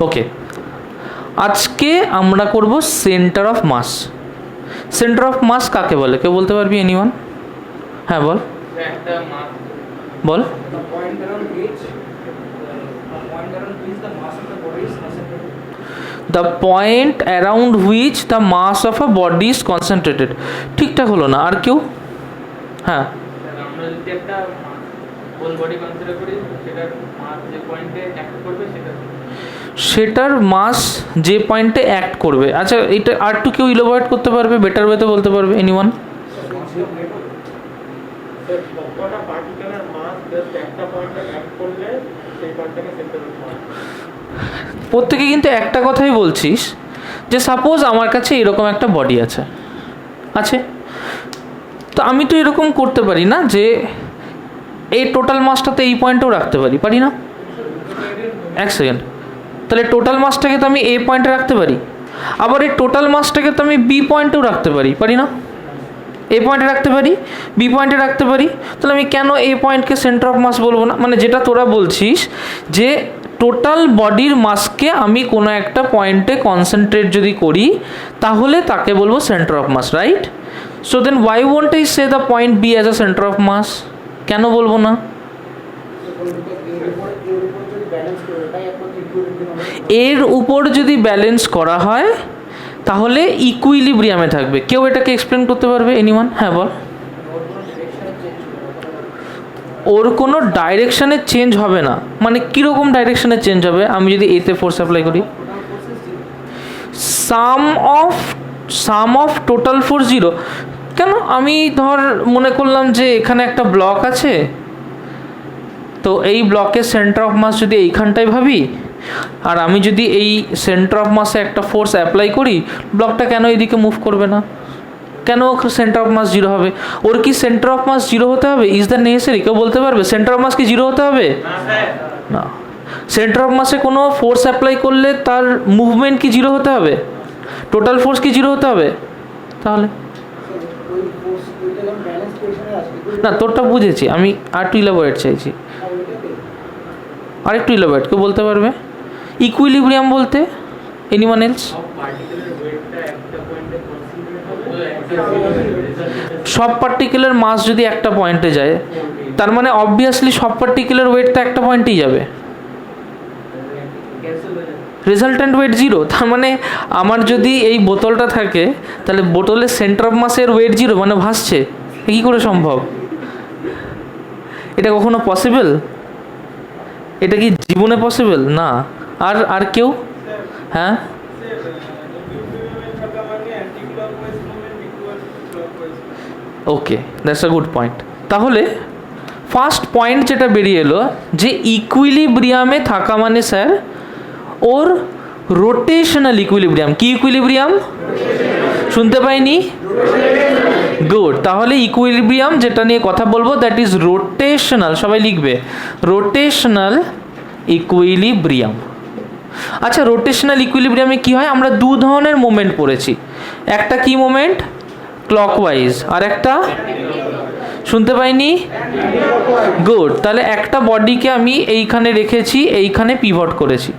ওকে, আজকে আমরা করব centre of mass. Centre of mass কাকে বলে, কেউ বলতে পারবি? এনিওয়ান? হ্যাঁ বল বল। The point around which the mass of a body is concentrated. ঠিকঠাক হলো না, আর কেউ? হ্যাঁ, সেটার মাস যে পয়েন্টে অ্যাক্ট করবে। আচ্ছা, এটা আর একটু কেউ ইলাবোরেট করতে পারবে, বেটার ওয়েতে বলতে পারবে? এনিওয়ান? প্রত্যেকে কিন্তু একটা কথাই বলছিস, যে সাপোজ আমার কাছে এরকম একটা বডি আছে, তো আমি তো এরকম করতে পারি না যে এই টোটাল মাসটাতে এই পয়েন্টেও রাখতে পারি না? এক সেকেন্ড, তাহলে টোটাল মাসটাকে তো আমি এ পয়েন্টে রাখতে পারি, আবার এই টোটাল মাসটাকে তো আমি বি পয়েন্টেও রাখতে পারি না? এ পয়েন্টে রাখতে পারি, বি পয়েন্টে রাখতে পারি, তাহলে আমি কেন এ পয়েন্টকে সেন্টার অফ মাস বলবো না? মানে যেটা তোরা বলছিস যে টোটাল বডির মাসকে আমি কোনো একটা পয়েন্টে কনসেন্ট্রেট যদি করি তাহলে তাকে বলবো centre of mass, right? So then why won't I say the point B as a centre of mass? কেন বলবো না? এর উপর যদি ব্যালেন্স করা হয় তাহলে ইকুইলিব্রিয়ামে থাকবে। কেউ এটাকে এক্সপ্লেন করতে পারবে? এনিওয়ান? হ্যাঁ বল। ওর কোনো ডাইরেকশানে চেঞ্জ হবে না, মানে কীরকম ডাইরেকশানে চেঞ্জ হবে? আমি যদি এতে ফোর্স অ্যাপ্লাই করি, সাম অফ টোটাল ফোর্স জিরো। কেন? আমি ধর মনে করলাম যে এখানে একটা ব্লক আছে, তো এই ব্লকের সেন্টার অফ মাস যদি এইখানটায় ভাবি, আর আমি যদি এই সেন্টার অফ মাসে একটা ফোর্স অ্যাপ্লাই করি, ব্লকটা কেন এদিকে মুভ করবে না? কেন সেন্টার অফ মাস জিরো হবে? ওর কি সেন্টার অফ মাস জিরো হতে হবে? Is the necessary? কেউ বলতে পারবে সেন্টার অফ মাস কি জিরো হতে হবে? না। সেন্টার অফ মাসে কোনো ফোর্স অ্যাপ্লাই করলে তার মুভমেন্ট কি জিরো হতে হবে? টোটাল ফোর্স কি জিরো হতে হবে? তাহলে না, তোরটা বুঝেছি, আমি আর একটু ইলাবোরেট চাইছি, আর একটু ইলাবোরেট। কেউ বলতে পারবে ইকুইলিব্রিয়াম বলতে? Anyone else? সব পার্টিকুলার মাস যদি একটা পয়েন্টে যায়, তার মানে অবভিয়াসলি সব পার্টিকুলার ওয়েট তো একটা পয়েন্টেই যাবে, রেজাল্ট্যান্ট ওয়েট জিরো। তার মানে আমার যদি এই বোতলটা থাকে, তাহলে বোতলের সেন্টার অফ মাসের ওয়েট জিরো, মানে ভাসছে। কী করে সম্ভব? এটা কখনো পসিবল? এটা কি জীবনে পসিবল না? আর কেউ? হ্যাঁ, ওকে, দ্যাটস আ গুড পয়েন্ট। তাহলে ফার্স্ট পয়েন্ট যেটা বেরিয়ে এলো যে ইকুইলিব্রিয়ামে থাকা মানে স্যার ওর রোটেশনাল ইকুইলিব্রিয়াম। কি ইকুইলিব্রিয়াম? শুনতে পাইনি? গুড। তাহলে ইকুইলিব্রিয়াম যেটা নিয়ে কথা বলবো দ্যাট ইজ রোটেশনাল। সবাই লিখবে রোটেশনাল ইকুইলিব্রিয়াম। আচ্ছা, রোটেশনাল ইকুইলিব্রিয়ামে কি হয়? আমরা দু ধরনের মোমেন্ট পড়েছি। একটা কি মোমেন্ট? ক্লকওয়াইজ, আর একটা শুনতে পাইনি? গুড। তাহলে একটা বডিকে আমি এইখানে রেখেছি, এইখানে পিভট করেছি।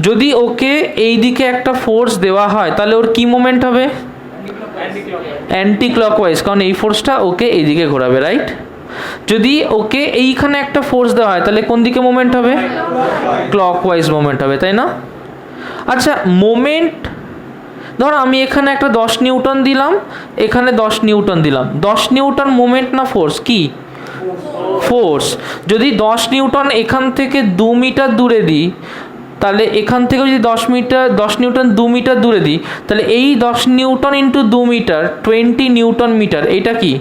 যদি ওকে এই দিকে একটা ফোর্স দেওয়া হয় তাহলে ওর কি মোমেন্ট হবে? অ্যান্টি ক্লকওয়াইজ, কারণ এই ফোর্সটা ওকে এইদিকে ঘোরাবে, রাইট? যদি ওকে এইখানে একটা ফোর্স দেওয়া হয় তাহলে কোন দিকে মোমেন্ট হবে? ক্লকওয়াইজ মোমেন্ট হবে, তাই না? আচ্ছা, মোমেন্ট ধর আমি এখানে একটা 10 নিউটন দিলাম, এখানে 10 নিউটন দিলাম। 10 নিউটন মোমেন্ট না ফোর্স? কি ফোর্স। যদি 10 নিউটন এখান থেকে 2 মিটার দূরে দিই, তাহলে এখান থেকে যদি 10 নিউটন 2 মিটার দূরে দিই, তাহলে এই 10 newton into 2 metre 20 newton metre. এটা কি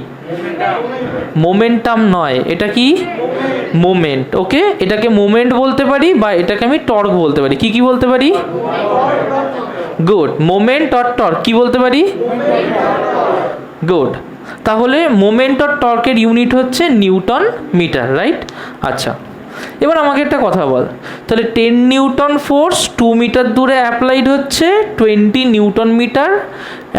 মোমেন্টাম? নয়, এটা কি মোমেন্ট। ওকে, এটাকে মোমেন্ট বলতে পারি বা এটাকে আমি টর্ক বলতে পারি। কি বলতে পারি? গুড। মোমেন্ট আর টর্ক কি বলতে পারি? গুড। তাহলে মোমেন্ট আর টর্কের ইউনিট হচ্ছে নিউটন মিটার, রাইট? আচ্ছা, এবার আমাকে একটা কথা বল, তাহলে 10 নিউটন ফোর্স 2 মিটার দূরে অ্যাপ্লাইড হচ্ছে, 20 নিউটন মিটার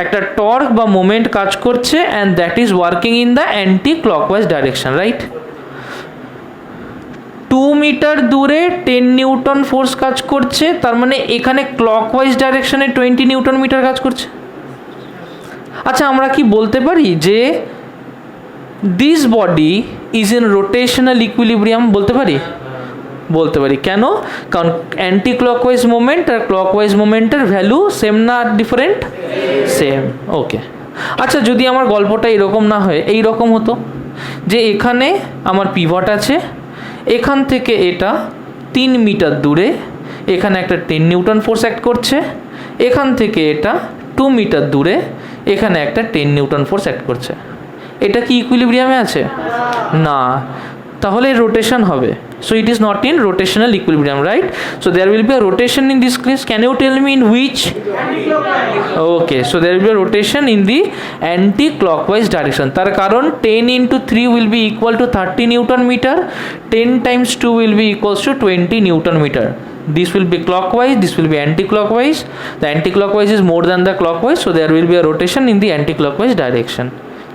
একটা টর্ক বা মোমেন্ট কাজ করছে, and that is working in the anti clockwise direction, right? 2 metre দূরে 10 নিউটন ফোর্স কাজ করছে, তার মানে এখানে ক্লকওয়াইজ ডাইরেকশনে 20 নিউটন মিটার কাজ করছে। আচ্ছা, আমরা কি বলতে পারি যে this body is in rotational equilibrium? বলতে পারি, বলতে পারি। কেন? কারণ অ্যান্টি ক্লকওয়াইজ মোমেন্ট আর ক্লকওয়াইজ মোমেন্টের ভ্যালু সেম না ডিফারেন্ট? সেম। ওকে। আচ্ছা, যদি আমার গল্পটা এরকম না হয়, এই রকম হতো যে এখানে আমার পিভট আছে, এখান থেকে এটা 3 মিটার দূরে, এখানে একটা 10 নিউটন ফোর্স অ্যাক্ট করছে, এখান থেকে এটা 2 মিটার দূরে, এখানে একটা 10 নিউটন ফোর্স অ্যাক্ট করছে। এটা কি ইকুইলিব্রিয়ামে আছে? না, তাহলে রোটেশন হবে। So it is not in rotational equilibrium, right? So there will be a rotation in this case. Can you tell me in which? Okay, so there will be a rotation in the anti-clockwise direction. তার কারণ 10 into 3 will be equal to 30 Newton meter. 10 times 2 will be equals to 20 Newton meter. This will be clockwise, this will be anti-clockwise. The anti-clockwise is more than the clockwise, so there will be a rotation in the anti-clockwise direction.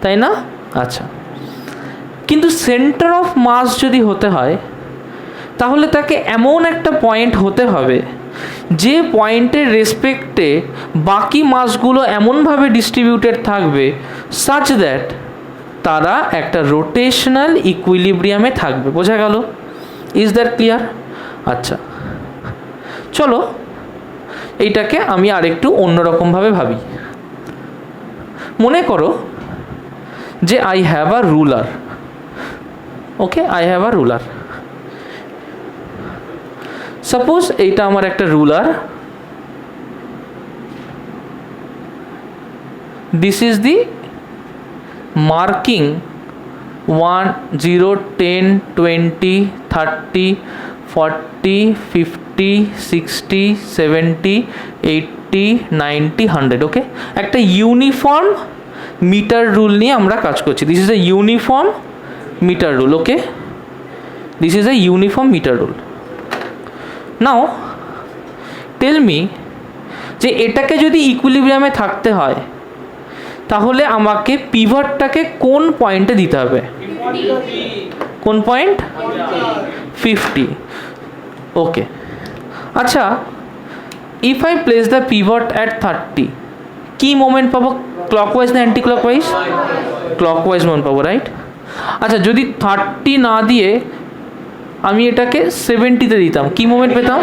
তাই না? আচ্ছা, কিন্তু centre of mass যদি হতে হয় তাহলে তাকে এমন একটা পয়েন্ট হতে হবে যে পয়েন্টের রেসপেক্টে বাকি মাসগুলো এমনভাবে ডিস্ট্রিবিউটেড থাকবে সাচ দ্যাট তারা একটা রোটেশনাল ইকুইলিব্রিয়ামে থাকবে। বোঝা গেল? Is that clear? আচ্ছা, চলো এইটাকে আমি আরেকটু অন্যরকমভাবে ভাবি। মনে করো যে I have a ruler. Okay, I have a ruler. Suppose এইটা আমার একটা ruler, this is the marking 1, 0, 10, 20, 30, 40, 50, 60, 70, 80, 90, 100। Okay, একটা ইউনিফর্ম মিটার রুল নিয়ে আমরা কাজ করছি। This is a uniform metre rule. Okay, this is a uniform metre rule. Now tell me যে এটাকে যদি ইকুইলিব্রিয়ামে থাকতে হয় তাহলে আমাকে পিভটটাকে কোন পয়েন্টে দিতে হবে? কোন পয়েন্ট? 50। ওকে, আচ্ছা, if I place the pivot at 30, কি মোমেন্ট পাবো? ক্লকওয়াইজ না অ্যান্টি ক্লকওয়াইজ? ক্লকওয়াইজ মোমেন্ট পাবো, রাইট? আচ্ছা, যদি 30 না দিয়ে আমি এটাকে 70-তে দিতাম, কি মোমেন্ট পেতাম?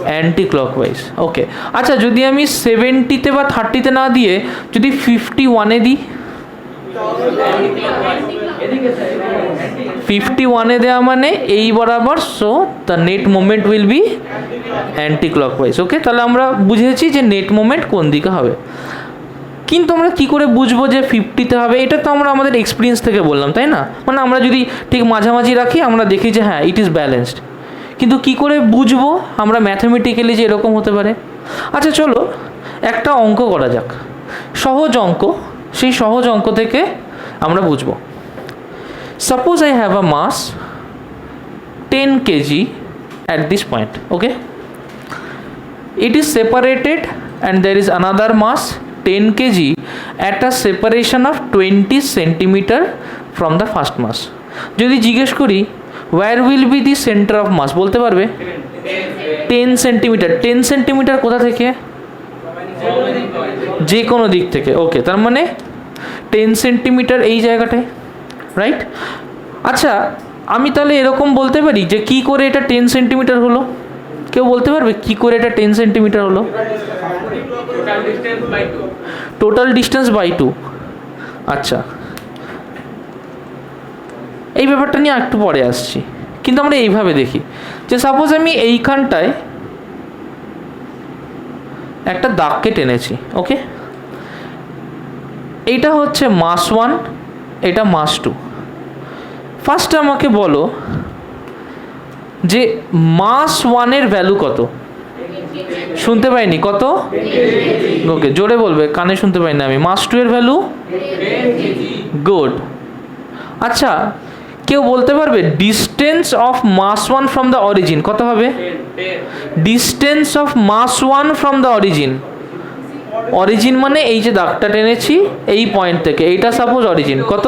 Anti clockwise. ওকে, আচ্ছা, যদি আমি 70-তে বা 30-তে না দিয়ে যদি 51-এ দিই, 51-এ দেওয়া মানে এই বরাবর, so the net moment will be anticlockwise. Okay, তাহলে আমরা বুঝেছি যে নেট মোমেন্ট কোন দিকে হবে। কিন্তু আমরা কী করে বুঝবো যে 50-তে হবে? এটা তো আমরা আমাদের এক্সপিরিয়েন্স থেকে বললাম, তাই না? মানে আমরা যদি ঠিক মাঝামাঝি রাখি আমরা দেখি যে হ্যাঁ, ইট ইজ ব্যালেন্সড। কিন্তু কী করে বুঝবো আমরা ম্যাথামেটিক্যালি যে এরকম হতে পারে? আচ্ছা, চলো একটা অঙ্ক করা যাক, সহজ অঙ্ক। সেই সহজ অঙ্ক থেকে আমরা বুঝবো। Suppose I have a mass 10 kg at this point. Okay, it is separated and there is another mass 10 kg at a separation of 20 centimeter from the first mass. যদি জিজ্ঞেস করি where will be the center of mass, বলতে পারবে? 10 centimetre. 10 centimetre কোথা থেকে? যে কোনো দিক থেকে। ওকে, তার মানে 10 সেন্টিমিটার এই জায়গাটায়, রাইট? আচ্ছা, আমি তাহলে এরকম বলতে পারি যে কি করে এটা 10 সেন্টিমিটার হলো? কেউ বলতে পারবে কি করে এটা 10 সেন্টিমিটার হলো? Total distance by 2। আচ্ছা, এই ব্যাপারটা নিয়ে একটু পরে আসছি, কিন্তু আমরা এইভাবে দেখি যে সাপোজ আমি এইখানটায় একটা দাগকে টেনেছি। ওকে, এইটা হচ্ছে মাস 1, এটা মাস 2। ফার্স্ট আমাকে বলো যে মাস 1-এর ভ্যালু কত? শুনতে পাইনি, কত? ওকে, জোরে বলবে, কানে শুনতে পাইনি আমি। মাস 2-এর ভ্যালু? গুড। আচ্ছা, কেউ বলতে পারবে distance of mass 1 from the origin কত হবে? Distance of mass 1 from the origin origin মানে এই যে দাগটা টেনেছি এই পয়েন্ট থেকে, এইটা সাপোজ অরিজিন কত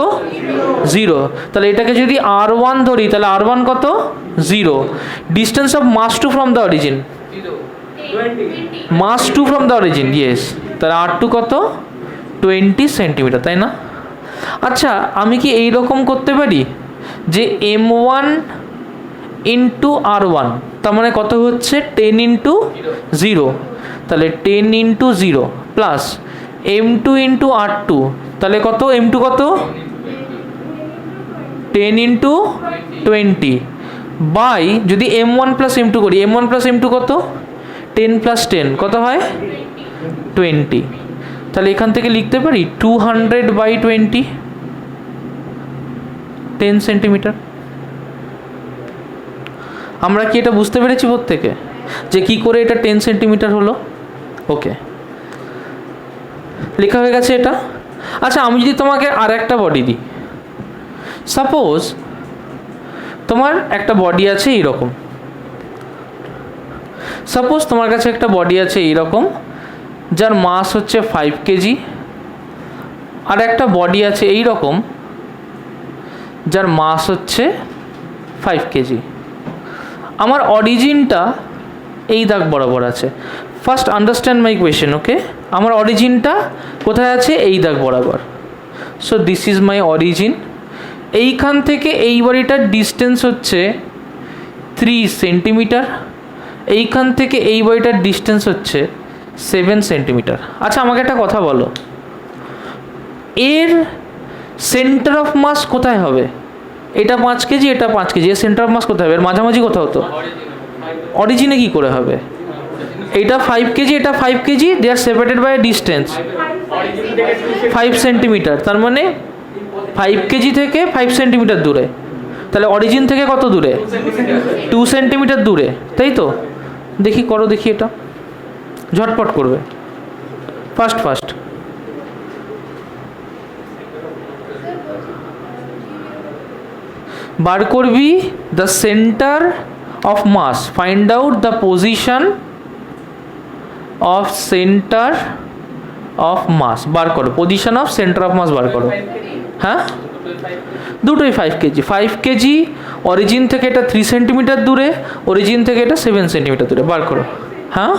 0, তাহলে এটাকে যদি r1 ধরি তাহলে r1 কত 0। Distance of mass 2 from the origin, mass 2 from the origin, yes, তাহলে r2 কত 20 সেন্টিমিটার, তাই না? আচ্ছা আমি কি এই রকম করতে পারি যে m1 ইন্টু r1, তার মানে কত হচ্ছে 10 ইন্টু 0, তাহলে 10 into 0 plus m2 into r2, তাহলে কত m2 কত 10 ইন্টু 20 বাই যদি m1 প্লাস m2 করি, m1 প্লাস m2 কত 10 প্লাস 10 কত হয় 20, তাহলে এখান থেকে লিখতে পারি 200/20 10 সেন্টিমিটার। আমরা কি এটা বুঝতে পেরেছি প্রত্যেকে যে কি করে এটা 10 সেন্টিমিটার হলো? ওকে, লেখা হয়ে গেছে এটা। আচ্ছা আমি যদি তোমাকে আর একটা বডি দিই, সাপোজ তোমার একটা বডি আছে এইরকম, সাপোজ তোমার কাছে একটা বডি আছে এইরকম যার মাস হচ্ছে 5 কেজি, আর একটা বডি আছে এইরকম যার মাস হচ্ছে 5 কেজি। আমার অরিজিনটা এই দাগ বরাবর আছে। ফার্স্ট আন্ডারস্ট্যান্ড মাই কোয়েশ্চেন, ওকে? আমার অরিজিনটা কোথায় আছে? এই দাগ বরাবর। So this is my origin. এইখান থেকে এই বডিটার ডিস্টেন্স হচ্ছে 3 সেন্টিমিটার, এইখান থেকে এই বডিটার ডিস্টেন্স হচ্ছে 7 সেন্টিমিটার। আচ্ছা আমাকে একটা কথা বলো, এর সেন্টার অফ মাস কোথায় হবে? এটা 5 কেজি, এটা 5 কেজি, এর সেন্টার অফ মাস কোথায় হবে? এর মাঝামাঝি কোথাও হতো? অরিজিনে কি করে হবে? এটা 5 কেজি, এটা 5 kg, they are separated by distance 5 centimetre, তার মানে 5 কেজি থেকে 5 সেন্টিমিটার দূরে। তাহলে অরিজিন থেকে কত দূরে? 2 সেন্টিমিটার দূরে, তাই তো? দেখি করো, দেখি এটা ঝটপট করবে, ফার্স্ট বার করবি the centre of mass, find out the position of centre of mass, বার করো position of centre of mass বার করো। হ্যাঁ দুটোই 5 কেজি, 5 কেজি অরিজিন থেকে এটা 3 সেন্টিমিটার দূরে, অরিজিন থেকে এটা 7 সেন্টিমিটার দূরে, বার করো। হ্যাঁ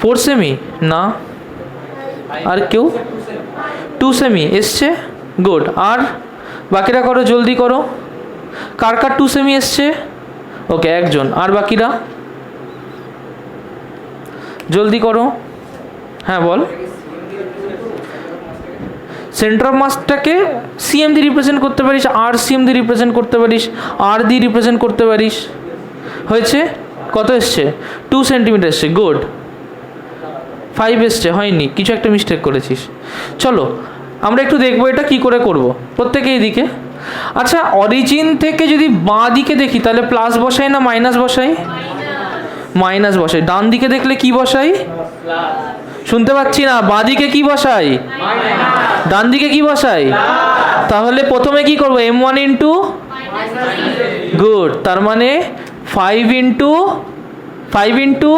4 সেমি না, আর কেউ 2 সেমি এসছে, গুড। আর বাকিরা করো, জলদি করো, কার 2 সেমি এসছে? ওকে একজন, আর বাকিরা জলদি করো। হ্যাঁ বল। সেন্টার অফ মাসটাকে সিএম দিয়ে রিপ্রেজেন্ট করতে পারিস, আর সিএম দিয়ে রিপ্রেজেন্ট করতে পারিস, আর দিয়ে রিপ্রেজেন্ট করতে পারিস। হয়েছে? কত এসছে? 2 সেন্টিমিটার এসছে, গুড। 5 এসছে, হয়নি, কিছু একটা মিস্টেক করেছিস। চলো আমরা একটু দেখবো এটা কি করে করব, প্রত্যেকে এইদিকে। আচ্ছা অরিজিন থেকে যদি বাঁ দিকে দেখি তাহলে প্লাস বসাই না মাইনাস বসাই? মাইনাস বসাই। ডান দিকে দেখলে কি বসাই? শুনতে পাচ্ছি না, বাঁ দিকে কি বসাই? ডান দিকে কি বসাই? তাহলে প্রথমে কি করব? m1 ইন্টু, গুড, তার মানে 5 into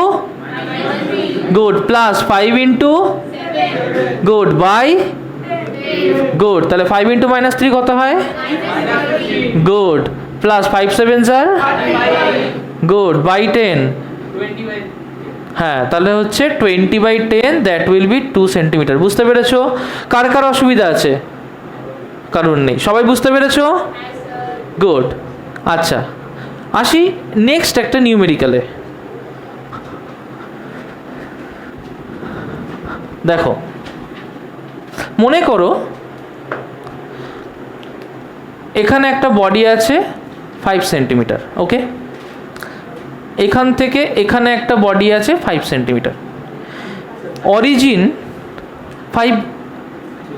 good plus 5 into good bye good, তাহলে 5 ইন্টু -3 কত হয়? Good plus 5 7 sir good bye 10, হ্যাঁ তাহলে হচ্ছে 20/10, দ্যাট উইল বি 2 সেন্টিমিটার। বুঝতে পেরেছো? কার কার অসুবিধা আছে? কারণ নেই, সবাই বুঝতে পেরেছো? গুড। আচ্ছা আসি নেক্সট একটা নিউমেরিক্যালে। দেখো মনে করো এখানে একটা বডি আছে 5 সেন্টিমিটার, ওকে? এখান থেকে এখানে একটা বডি আছে 5 সেন্টিমিটার, অরিজিন 5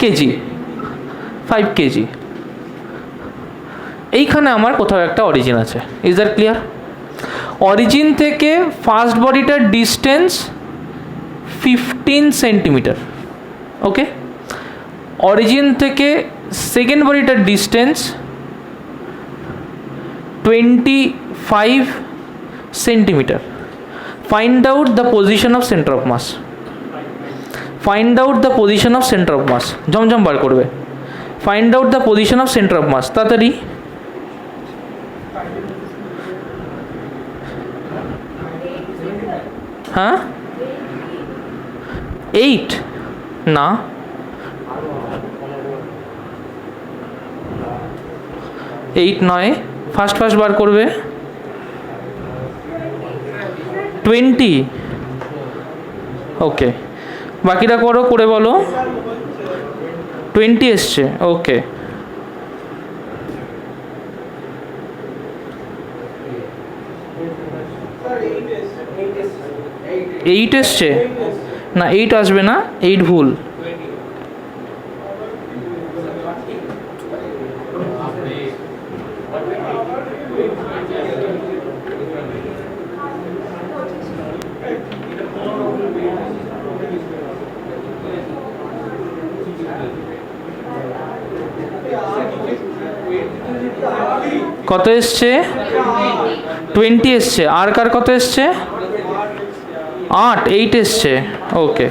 কেজি, 5 কেজি, এইখানে আমার কোথাও একটা অরিজিন আছে। Is that clear? অরিজিন থেকে ফার্স্ট বডিটার ডিস্টেন্স 15 সেন্টিমিটার, ওকে? অরিজিন থেকে সেকেন্ড বডিটার distance 25 centimetre. Find out the position of centre of mass. Find out the position of centre of mass. জমজম বার করবে। Find out the position of centre of mass, তাড়াতাড়ি। হ্যাঁ 8 না, 8 নয়, first বার করবে। 20, ওকে, বাকিটা করো, করে বলো। 20 এসছে, ওকে। এইট এসছে না, 8 আসবে না, 8 ভুল। কত এসছে? 20 এসছে। আর কার কত এসছে? 8 এসছে, ওকে।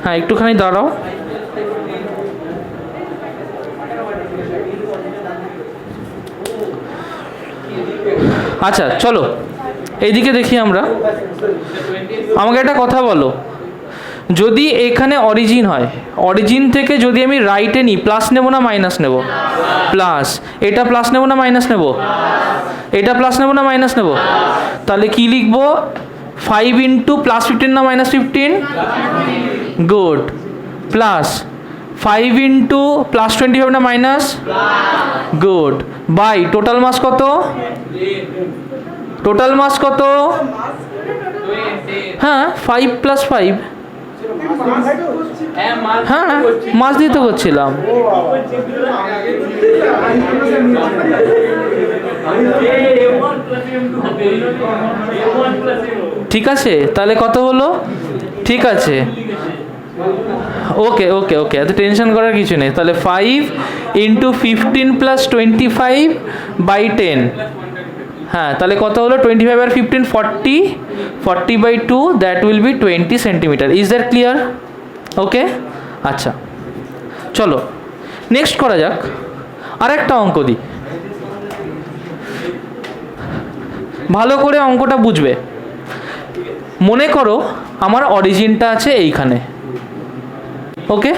হ্যাঁ একটুখানি দাঁড়াও। আচ্ছা চলো এইদিকে দেখি আমরা। আমাকে একটা কথা বলো, যদি এখানে অরিজিন হয়, অরিজিন থেকে যদি আমি রাইটে নিই, প্লাস নেব না মাইনাস নেব? প্লাস। এটা প্লাস নেব না মাইনাস নেব? এটা প্লাস নেব না মাইনাস নেব? তাহলে কি লিখবো? 5 ইন্টু প্লাস 15 না minus 15? Good. Plus 5 into plus 25 না minus? Good. By total mass কত? টোটাল মাস কত? হ্যাঁ 5 প্লাস 5। হ্যাঁ মাস দিয়ে তো করছিলাম। ঠিক আছে, তাহলে কত হলো? ঠিক আছে, ওকে ওকে ওকে, এত টেনশন করার কিছু নেই। তাহলে 5 ইন্টু 15 প্লাস 25 বাই 10। হ্যাঁ তাহলে কত হলো? 25 আর 15 40, 40 by 2, that will be 20 centimetre. Is that clear? Okay, আচ্ছা চলো নেক্সট করা যাক। আর একটা অঙ্ক দিই, ভালো করে অঙ্কটা বুঝবে। মনে করো আমার অরিজিনটা আছে এইখানে, ওকে।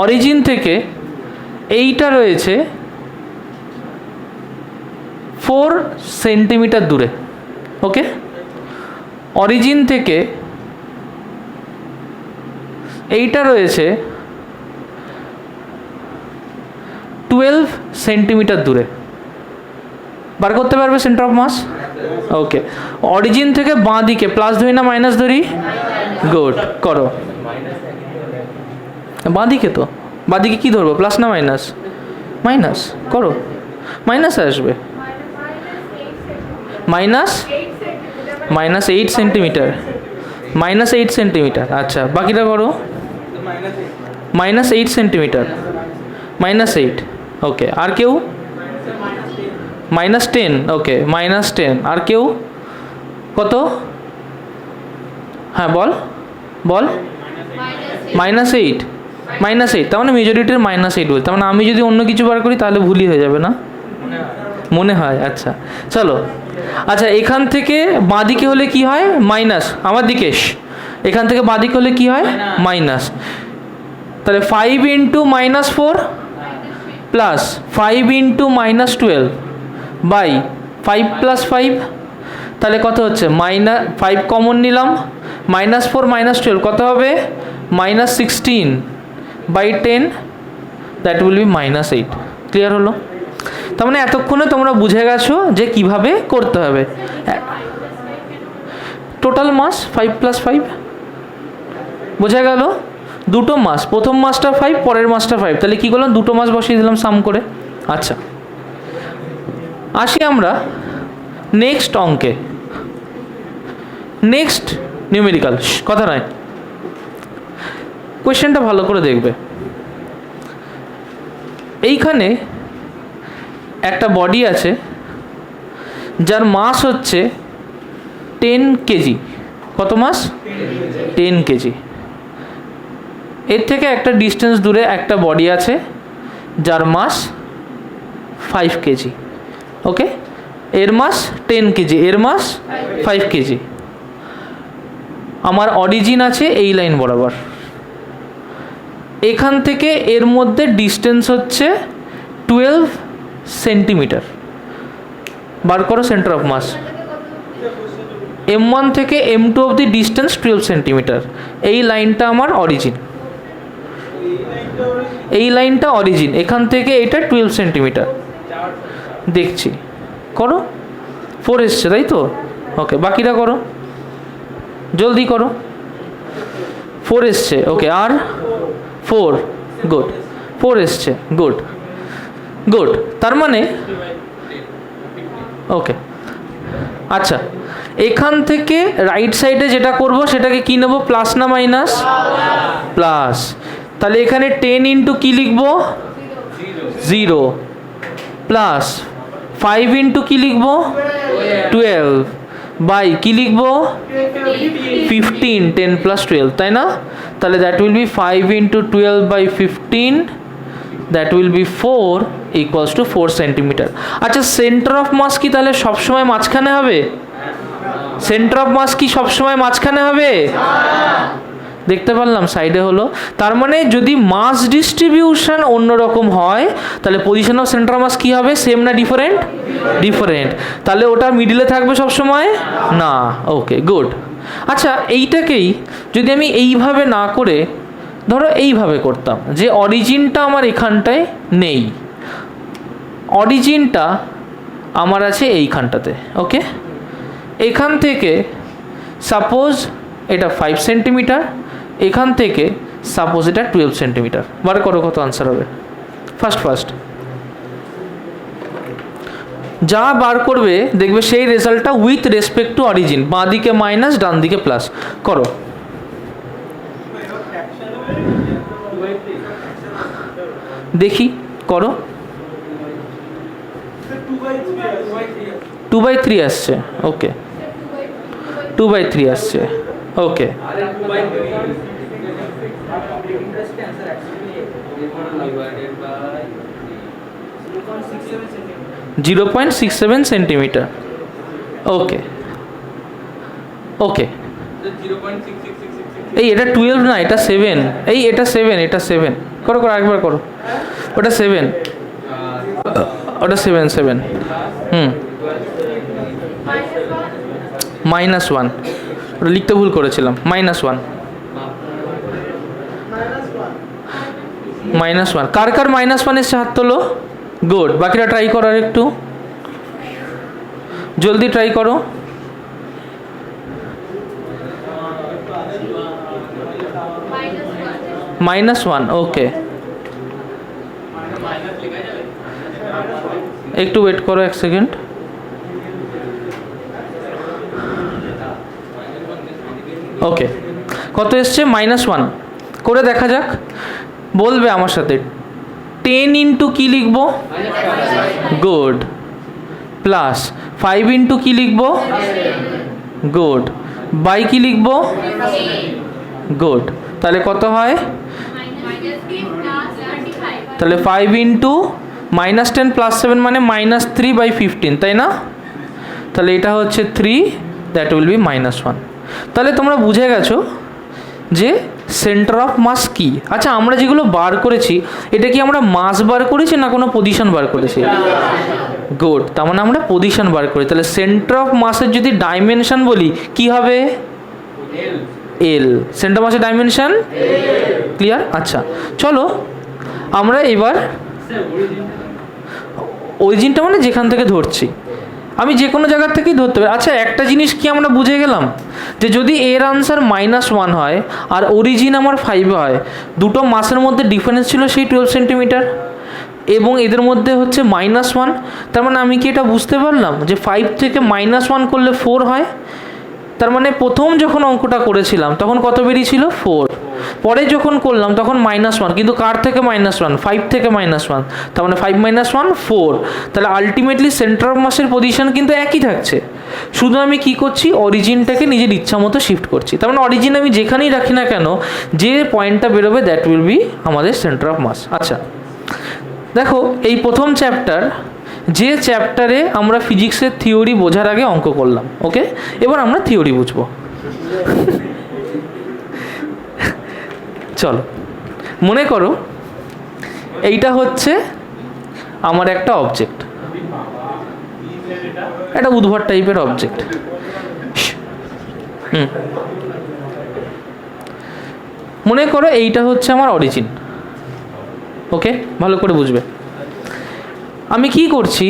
অরিজিন থেকে এইটা রয়েছে 4 সেন্টিমিটার দূরে, ওকে। অরিজিন থেকে এইটা রয়েছে 12 সেন্টিমিটার দূরে। বার করতে পারবে centre of mass? Okay. Origin থেকে বাঁ দিকে প্লাস ধরি না মাইনাস ধরি? গুড, করো। বাঁ দিকে তো, বাঁ দিকে কী ধরবো? প্লাস না মাইনাস? মাইনাস, করো। মাইনাস আসবে। Minus 8 centimetre. -8 সেন্টিমিটার, আচ্ছা বাকিটা করো। -8 সেন্টিমিটার, -8, ওকে। আর কেউ? -10, ওকে, -10। আর কেউ? কত? হ্যাঁ বল বল। -8, -8, তার মানে মেজরিটির -8 বল। তার মানে আমি যদি অন্য কিছু বার করি তাহলে ভুলই হয়ে যাবে না? মনে হয়, আচ্ছা চলো। আচ্ছা এখান থেকে বাঁদিকে হলে কি হয়? মাইনাস। আমার দিকে এখান থেকে বাঁদিকে হলে কি হয়? মাইনাস। তাহলে 5 into -4 plus 5 into -12 by 5 plus 5, তাহলে কত হচ্ছে? -5 কমন নিলাম, -4 -12 কত হবে? -16 by 10, that will be -8। Clear হলো? তার মানে এতক্ষণে তোমরা বুঝে গেছো যে কিভাবে করতে হবে। টোটাল মাস 5 প্লাস 5 বোঝা গেল? দুটো মাস, প্রথম মাসটা 5, পরের মাসটা 5, তাহলে কি করলাম? দুটো মাস বসিয়ে দিলাম সাম করে। আচ্ছা আসি আমরা নেক্সট অঙ্কে। নেক্সট নিউমেরিক্যাল, কথা নয়, কোয়েশ্চেনটা ভালো করে দেখবে। এইখানে একটা বডি আছে যার মাস হচ্ছে 10 কেজি, কত মাস? 10 কেজি। এর থেকে একটা ডিস্টেন্স দূরে একটা বডি আছে যার মাস 5 কেজি। ওকে, এর মাস 10 কেজি, এর মাস 5 কেজি। আমার অরিজিন আছে এই লাইন বরাবর, এখান থেকে এর মধ্যে ডিস্টেন্স হচ্ছে 12 সেন্টিমিটার। বার করো সেন্টার অফ মাস। M1 থেকে M2 অবধি ডিস্টেন্স 12 সেন্টিমিটার। এই লাইনটা আমার অরিজিন, এই লাইনটা অরিজিন, এখান থেকে এটা 12 সেন্টিমিটার। দেখছি, করো। 4 এসছে তাই তো? ওকে, বাকিটা করো, জলদি করো। 4 এসছে, ওকে, আর 4, গুড। 4 এসছে, গুড গুড। তার মানে ওকে, আচ্ছা, এখান থেকে রাইট সাইডে যেটা করব সেটাকে কি নেব, প্লাস না মাইনাস? প্লাস। তাহলে এখানে 10 ইন্টু কি লিখবো? 0 প্লাস 5 ইন্টু কি লিখবো? 12 বাই কি লিখবো? 15, 10 প্লাস 12, তাই না? তাহলে that will be 5 into 12 by 15, that will be 4 equals to 4 centimetre. আচ্ছা, সেন্টার অফ মাস কি তাহলে সবসময় মাঝখানে হবে? সেন্টার অফ মাস কি সবসময় মাঝখানে হবে? দেখতে পারলাম সাইডে হলো। তার মানে যদি মাস ডিস্ট্রিবিউশন অন্যরকম হয় তাহলে position of centre of mass কি হবে? সেম না ডিফারেন্ট? ডিফারেন্ট। তাহলে ওটা মিডিলে থাকবে সব সময় না। ওকে, গুড। আচ্ছা, এইটাকেই যদি আমি এইভাবে না করে ধরো এইভাবে করতাম, যে অরিজিনটা আমার এখানটায় নেই, অরিজিনটা আমার আছে এইখানটাতে। ওকে, এখান থেকে সাপোজ এটা 5 সেন্টিমিটার, এখান থেকে সাপোজ এটা 12 সেন্টিমিটার। বার করো কত আনসার হবে। ফার্স্ট যা বার করবে দেখবে সেই রেজাল্টটা উইথ রেসপেক্ট টু অরিজিন, বাঁ দিকে মাইনাস ডান দিকে প্লাস। করো। দেখি, করো। 2/3 আসছে। ওকে, 2/3 আসছে। ওকে, 0.67 সেন্টিমিটার। ওকে ওকে, এই এটা 12 না, এটা 7। এই এটা 7, এটা 7। করো করো, একবার করো। ওটা 7, ওটা 7 -1, ওটা লিখতে ভুল করেছিলাম। -1 কার কার -1 এসছে হাত তোলো। গুড। বাকিটা ট্রাই করো, আর একটু জলদি ট্রাই করো। -1, ওকে, একটু ওয়েট করো 1 সেকেন্ড। ওকে, কত এসছে? -1 করে দেখা যাক। বলবে আমার সাথে 10 ইন্টু কি লিখবো? গুড। প্লাস 5 ইন্টু কি লিখবো? গুড। বাই কি লিখবো? গুড। তাহলে কত হয়? তাহলে 5 ইন্টু -10 + 7 মানে -3/15, তাই না? তাহলে এটা হচ্ছে 3, দ্যাট উইল বি -1। তাহলে তোমরা বুঝে গেছো যে সেন্টার অফ মাস কি। আচ্ছা, আমরা যেগুলো বার করেছি এটা কি আমরা মাস বার করেছি না কোনো পজিশন বার করেছি? গুড। তার মানে আমরা পজিশন বার করি। তাহলে সেন্টার অফ মাসের যদি ডাইমেনশন বলি কি হবে? এল। সেন্টার অফ মাসের ডাইমেনশন ক্লিয়ার? আচ্ছা, চলো আমরা এবার অরিজিনটা মানে যেখান থেকে ধরছি, আমি যে কোনো জায়গার থেকেই ধরতে পারি। আচ্ছা, একটা জিনিস কি আমরা বুঝে গেলাম যে যদি এর আনসার -1 হয় আর অরিজিন আমার 5 হয়, দুটো মাসের মধ্যে ডিফারেন্স ছিল সেই 12 সেন্টিমিটার, এবং এদের মধ্যে হচ্ছে -1। তার মানে আমি কি এটা বুঝতে পারলাম যে 5 থেকে -1 করলে 4 হয়। তার মানে প্রথম যখন অঙ্কটা করেছিলাম তখন কত বেরিয়েছিল? 4। পরে যখন করলাম তখন -1, কিন্তু কার থেকে -1? 5 থেকে -1। তার মানে 5 - 1 4। তাহলে আলটিমেটলি সেন্টার অফ মাসের পজিশন কিন্তু একই থাকছে। শুধু আমি কি করছি, অরিজিনটাকে নিজের ইচ্ছা মতো শিফট করছি। তার মানে অরিজিন আমি যেখানেই রাখি না কেন, যে পয়েন্টটা বেরোবে দ্যাট উইল বি আমাদের সেন্টার অফ মাস। আচ্ছা দেখো, এই প্রথম চ্যাপ্টার, যে চ্যাপ্টারে আমরা ফিজিক্সের থিওরি বোঝার আগে অঙ্ক করলাম, ওকে, এবার আমরা থিওরি বুঝবো। চলো, মনে করো এইটা হচ্ছে আমার একটা অবজেক্ট, একটা উদ্ভট টাইপের অবজেক্ট। মনে করো এইটা হচ্ছে আমার অরিজিন, ওকে, ভালো করে বুঝবে। আমি কি করছি,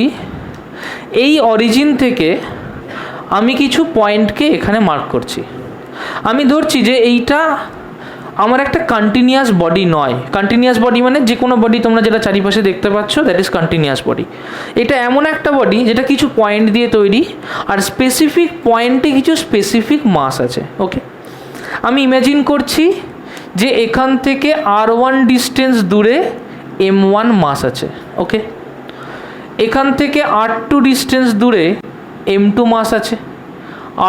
এই অরিজিন থেকে আমি কিছু পয়েন্টকে এখানে মার্ক করছি। আমি ধরছি যে এইটা আমার একটা কন্টিনিউয়াস বডি নয়। কন্টিনিউয়াস বডি মানে যে কোনো বডি তোমরা যেটা চারিপাশে দেখতে পাচ্ছ, দ্যাট ইজ কন্টিনিউয়াস বডি। এটা এমন একটা বডি যেটা কিছু পয়েন্ট দিয়ে তৈরি, আর স্পেসিফিক পয়েন্টে কিছু স্পেসিফিক মাস আছে, ওকে। আমি ইমাজিন করছি যে এখান থেকে r1 ডিস্টেন্স দূরে m1 মাস আছে, ওকে। এখান থেকে r2 ডিস্টেন্স দূরে m2 মাস আছে,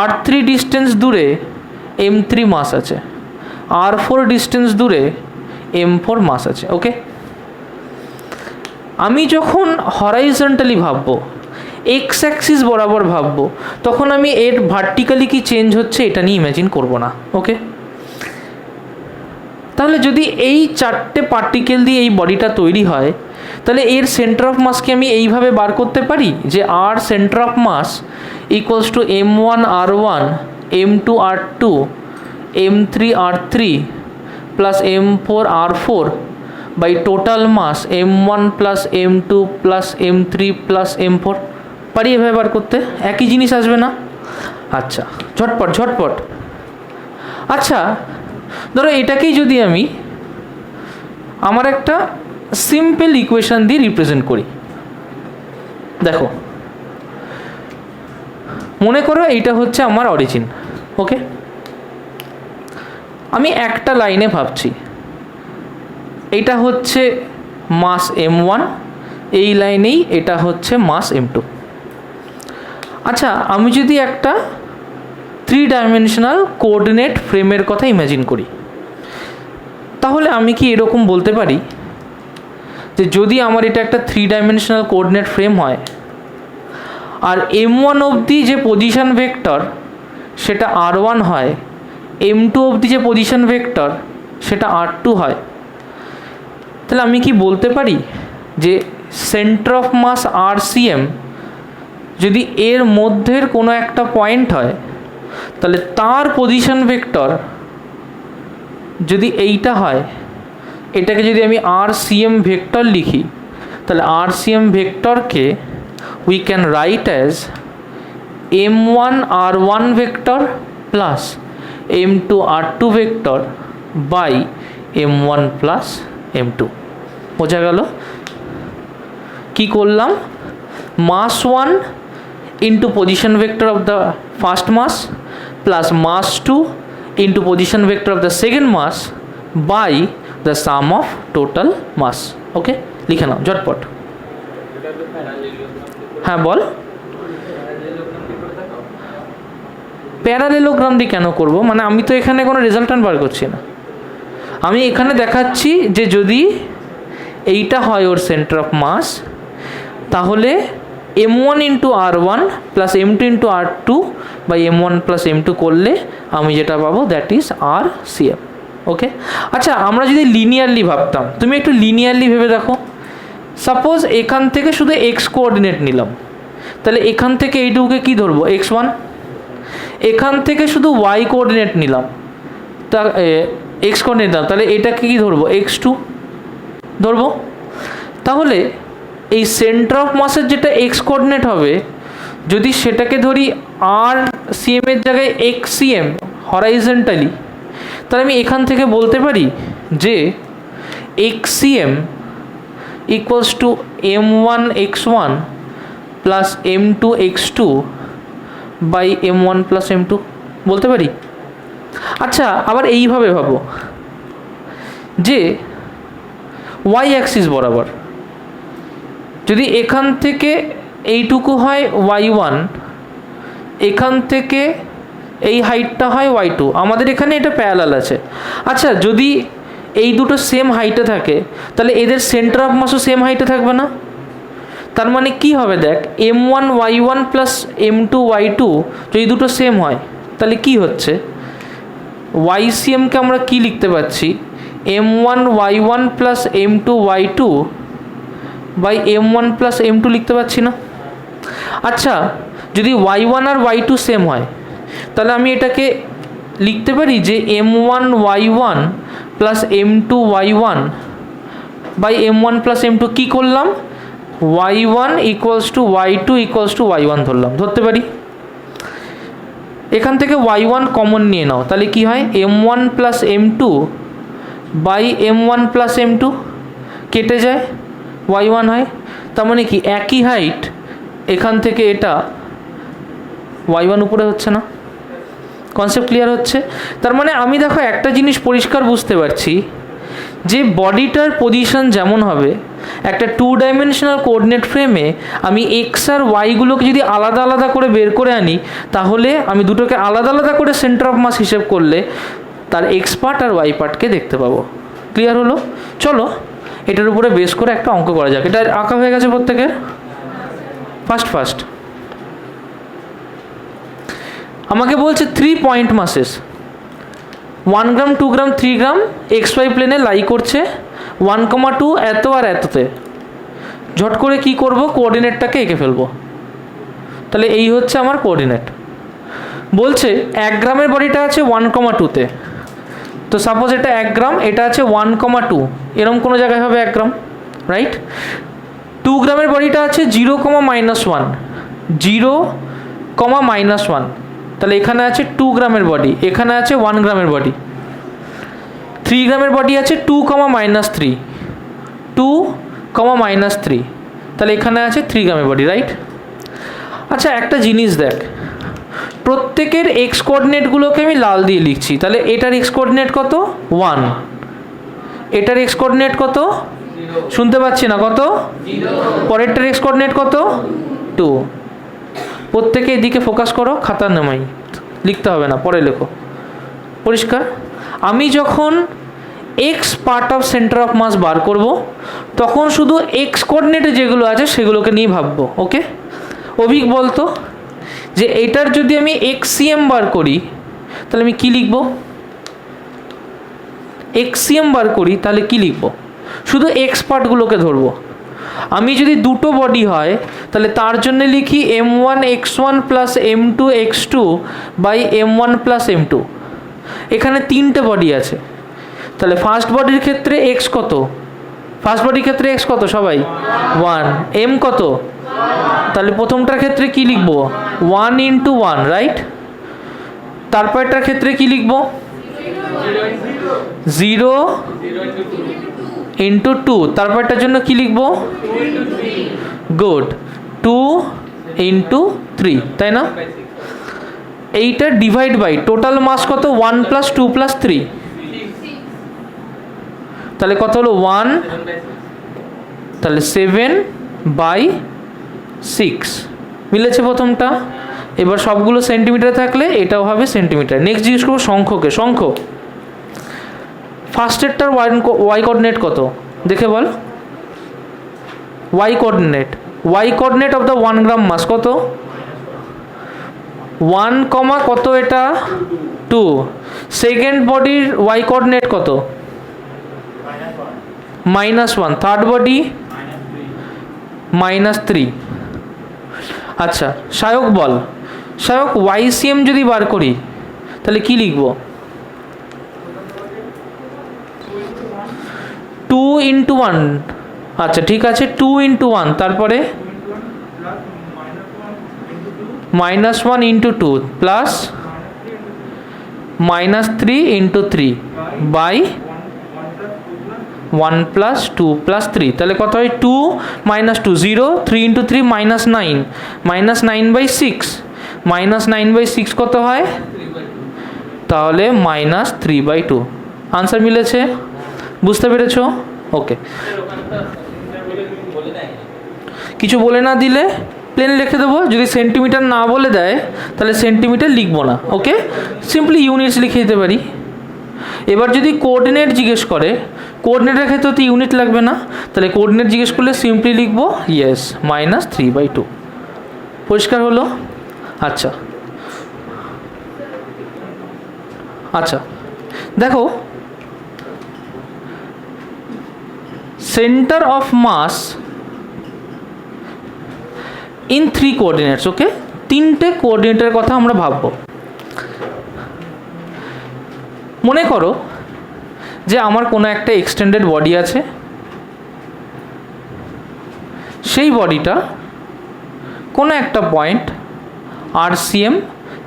r3 ডিস্টেন্স দূরে m3 মাস আছে, r4 ডিস্টেন্স দূরে m4 মাস আছে, ওকে। আমি যখন হরাইজন্টালি ভাববো, এক্স অ্যাক্সিস বরাবর ভাববো, তখন আমি এর ভার্টিক্যালি কি চেঞ্জ হচ্ছে এটা নিয়ে ইমাজিন করবো না, ওকে। তাহলে যদি এই চারটে পার্টিকেল দিয়ে এই বডিটা তৈরি হয়, তাহলে এর সেন্টার অফ মাসকে আমি এইভাবে বার করতে পারি যে আর centre of mass equals to m1 r1 m2 r2 m3 r3 plus m4 r4 by total mass m1 plus m2 plus m3 plus m4। পারি এভাবে বার করতে? একই জিনিস আসবে না? আচ্ছা, ঝটপট ঝটপট। আচ্ছা ধরো এটাকেই যদি আমি আমার একটা সিম্পল ইকুয়েশন দিয়ে রিপ্রেজেন্ট করি। দেখো, মনে করো এইটা হচ্ছে আমার অরিজিন, ওকে। আমি একটা লাইনে ভাবছি, এইটা হচ্ছে মাস m1, এই লাইনেই এটা হচ্ছে মাস m2। আচ্ছা, আমি যদি একটা 3 ডাইমেনশনাল কোঅর্ডিনেট ফ্রেমের কথা ইমাজিন করি, তাহলে আমি কি এরকম বলতে পারি যে যদি আমার এটা একটা 3 ডাইমেনশনাল কোঅর্ডিনেট ফ্রেম হয়, আর m1 অবধি যে পজিশন ভেক্টর সেটা r1 হয়, m2 অবধি যে পজিশন ভেক্টর সেটা r2 হয়, তাহলে আমি কি বলতে পারি যে সেন্টার অফ মাস RCM যদি এর মধ্যের কোনো একটা পয়েন্ট হয়, তাহলে তার পজিশন ভেক্টর যদি এইটা হয়, এটাকে যদি আমি RCM ভেক্টর লিখি, তাহলে RCM ভেক্টরকে we can write as m1 r1 vector plus m2 r2 vector by m1 plus m2। বোঝা গেল? কি করলাম? Mass 1 into position vector of the first mass plus mass 2 into position vector of the second mass by the sum of total mass, okay। লিখে নাও ঝটপট। হ্যাঁ বল। Parallelogram দিয়ে কেন করব? মানে আমি তো এখানে কোনো রেজাল্টান্ট বার করছি না, আমি এখানে দেখাচ্ছি যে যদি এইটা হয় ওর সেন্টার অফ মাস, তাহলে m1 into r1 plus m2 into r2 by m1 plus m2 করলে আমি যেটা পাবো দ্যাট ইজ RCM, ওকে। আচ্ছা, আমরা যদি লিনিয়ারলি ভাবতাম, তুমি একটু লিনিয়ারলি ভেবে দেখো। সাপোজ এখান থেকে শুধু এক্স কোঅর্ডিনেট নিলাম, তাহলে এখান থেকে এইটুকুকে কী ধরবো? x1। এখান থেকে শুধু y কোঅর্ডিনেট নিলাম, তা এক্স কোঅর্ডিনেট নিলাম, তাহলে এটাকে কী ধরবো? x2 ধরবো। তাহলে এই সেন্টার অফ মাসের যেটা এক্স কোঅর্ডিনেট হবে, যদি সেটাকে ধরি RCM এর জায়গায় XCM হরাইজন্টালি, তাহলে আমি এখান থেকে বলতে পারি যে XCM equals to m1 x1 plus m2 x2 by m1 plus m2 বলতে পারি। আচ্ছা, আবার এইভাবে ভাবো যে y অ্যাক্সিস বরাবর যদি এখান থেকে এইটুকু হয় y1, এখান থেকে এই হাইটটা হয় y2, আমাদের এখানে এটা প্যারালাল আছে। আচ্ছা, যদি এই দুটো সেম হাইটে থাকে তাহলে এদের সেন্টার অফ মাসও সেম হাইটে থাকবে না? তার মানে কি হবে দেখ, m1y1 প্লাস m2y2 যদি দুটো সেম হয় তাহলে কি হচ্ছে, YCMকে আমরা কি লিখতে পাচ্ছি, m1y1 plus m2y2 by m1 plus m2 লিখতে পাচ্ছি না? আচ্ছা, যদি y1 আর y2 সেম হয় তাহলে আমি এটাকে লিখতে পারি যে m1y1 plus m2y1 by m1 plus m2 কী করলাম, y1 equals to y2 equals to y1 ধরতে পারি। এখান থেকে y1 কমন নিয়ে নাও, তাহলে কি হয়, m1 plus m2 by m1 plus m2 কেটে যায়, y1 হয়। তার মানে কি একই হাইট, এখান থেকে এটা y1 উপরে হচ্ছে না? কনসেপ্ট ক্লিয়ার হচ্ছে? তার মানে আমি দেখো একটা জিনিস পরিষ্কার বুঝতে পারছি যে বডিটার পজিশন যেমন হবে একটা 2 ডাইমেনশনাল কোঅর্ডিনেট ফ্রেমে আমি এক্স আর ওয়াইগুলোকে যদি আলাদা আলাদা করে বের করে আনি তাহলে আমি দুটোকে আলাদা আলাদা করে সেন্টার অফ মাস হিসেব করলে তার এক্স পার্ট আর ওয়াই পার্টকে দেখতে পাবো। ক্লিয়ার হলো? চলো এটার উপরে বেস করে একটা অঙ্ক করা যাক। এটা আঁকা হয়ে গেছে প্রত্যেকের? ফার্স্ট আমাকে বলছে 3 পয়েন্ট মাসেস 1 গ্রাম 2 গ্রাম 3 গ্রাম XY প্লেনে লাই করছে 1,2 এত আর এততে। ঝট করে কি করব, কোঅর্ডিনেটটাকে এঁকে ফেলবো। তাহলে এই হচ্ছে আমার কোঅর্ডিনেট। বলছে 1 গ্রামের বডিটা আছে 1,2তে, তো সাপোজ এটা 1 গ্রাম, এটা আছে 1,2, এরকম কোনো জায়গায় হবে 1 গ্রাম, রাইট? 2 গ্রামের বডিটা আছে 0,-1, 0,-1, তাহলে এখানে আছে 2 গ্রামের বডি, এখানে আছে 1 গ্রামের বডি। 3 গ্রামের বডি আছে 2,-3, 2,-3, তাহলে এখানে আছে 3 গ্রামের বডি, রাইট? আচ্ছা একটা জিনিস দেখ, প্রত্যেকের এক্স কোঅর্ডিনেটগুলোকে আমি লাল দিয়ে লিখছি। তাহলে এটার এক্স কোঅর্ডিনেট কত? 1, এটার এক্স কোঅর্ডিনেট কত? শুনতে পাচ্ছি না, কত? পরেরটার এক্স কোঅর্ডিনেট কত? 2। প্রত্যেকে এদিকে ফোকাস করো, খাতা নামাই, লিখতে হবে না, পরে লেখো। পরিষ্কার? আমি যখন X part of centre of mass বার করব তখন শুধু এক্স কোঅর্ডিনেটে যেগুলো আছে সেগুলোকে নিয়ে ভাববো। ওকে, অভিক বলতো যে এটার যদি আমি XCM বার করি তাহলে আমি কি লিখব? XCM বার করি তাহলে কি লিখব? শুধু এক্স পার্টগুলোকে ধরবো। আমি যদি দুটো বডি হয় তাহলে তার জন্য লিখি m1x1 plus m2x2 by m1 plus m2। এখানে 3টে বডি আছে, তাহলে ফার্স্ট বডির ক্ষেত্রে এক্স কত? ফার্স্ট বডির ক্ষেত্রে এক্স কত সবাই? 1। এম কত? তাহলে প্রথমটার ক্ষেত্রে কি লিখব? 1 × 1, রাইট? তারপরটার ক্ষেত্রে কি লিখব? 0 × 2। তারপরটার জন্য কি লিখব? গুড, 2 × 3, তাই না? এইটা ডিভাইড বাই টোটাল মাস কত? 1 + 2 + 3, তাহলে কত হলো? 1, তাহলে 7/6 মিলেছে প্রথমটা। এবার সবগুলো সেন্টিমিটার থাকলে এটাও হবে সেন্টিমিটার। নেক্সট জিজ্ঞেস করবো সংখ্যকে। সংখ্য ফার্স্টেরটার ওয়াই কোঅর্ডিনেট কত দেখে বল। ওয়াই কোঅর্ডিনেট অফ দ্য 1 গ্রাম মাস কত? 1, কত এটা? 2। সেকেন্ড বডির ওয়াই কোঅর্ডিনেট কত? -1। Third body -3। আচ্ছা সায়ক বল, সায়ক YCM যদি বার করি তাহলে কি লিখব? 2 × 1। আচ্ছা ঠিক আছে, 2 × 1, তারপরে -1 × 2 প্লাস -3 × 3 বাই 1 + 2 + 3, তাহলে কত হয়? 2 - 2 0, 3 × 3 -9, -9/6, -9/6 কত হয়? তাহলে -3/2। আনসার মিলেছে? বুঝতে পেরেছো? ওকে, কিছু বলে না দিলে প্লেন লিখে দেবো। যদি সেন্টিমিটার না বলে দেয় তাহলে সেন্টিমিটার লিখবো না, ওকে, সিম্পলি ইউনিটস লিখে দিতে পারি। এবার যদি কোঅর্ডিনেট জিজ্ঞেস করে, কোঅর্ডিনেটের ক্ষেত্রে তো ইউনিট লাগবে না, তাহলে কোঅর্ডিনেট জিজ্ঞেস করলে সিম্পলি লিখবো ইয়েস -3/2। পরিষ্কার হলো? আচ্ছা আচ্ছা, দেখো centre of mass in 3 coordinates, okay, 3টে কোঅর্ডিনেটের কথা আমরা ভাববো। মনে করো যে আমার কোনো একটা এক্সটেন্ডেড বডি আছে, সেই বডিটা কোনো একটা পয়েন্ট RCM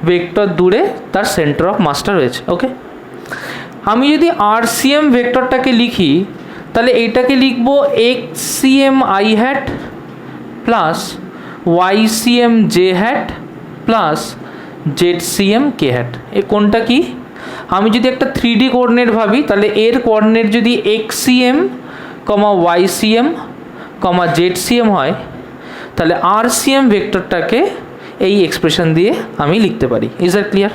ভেক্টর দূরে তার সেন্টার অফ মাসটা রয়েছে, ওকে। আমি যদি RCM ভেক্টরটাকে লিখি তাহলে এইটাকে লিখবো XCM I hat plus YCM J hat plus ZCM K hat। এ কোনটা কি? আমি যদি একটা 3D কোঅর্ডিনেট ভাবি তাহলে এর কোঅর্ডিনেট যদি XCM, YCM, ZCM হয় তাহলে RCM ভেক্টরটাকে এই এক্সপ্রেশন দিয়ে আমি লিখতে পারি। Is that clear?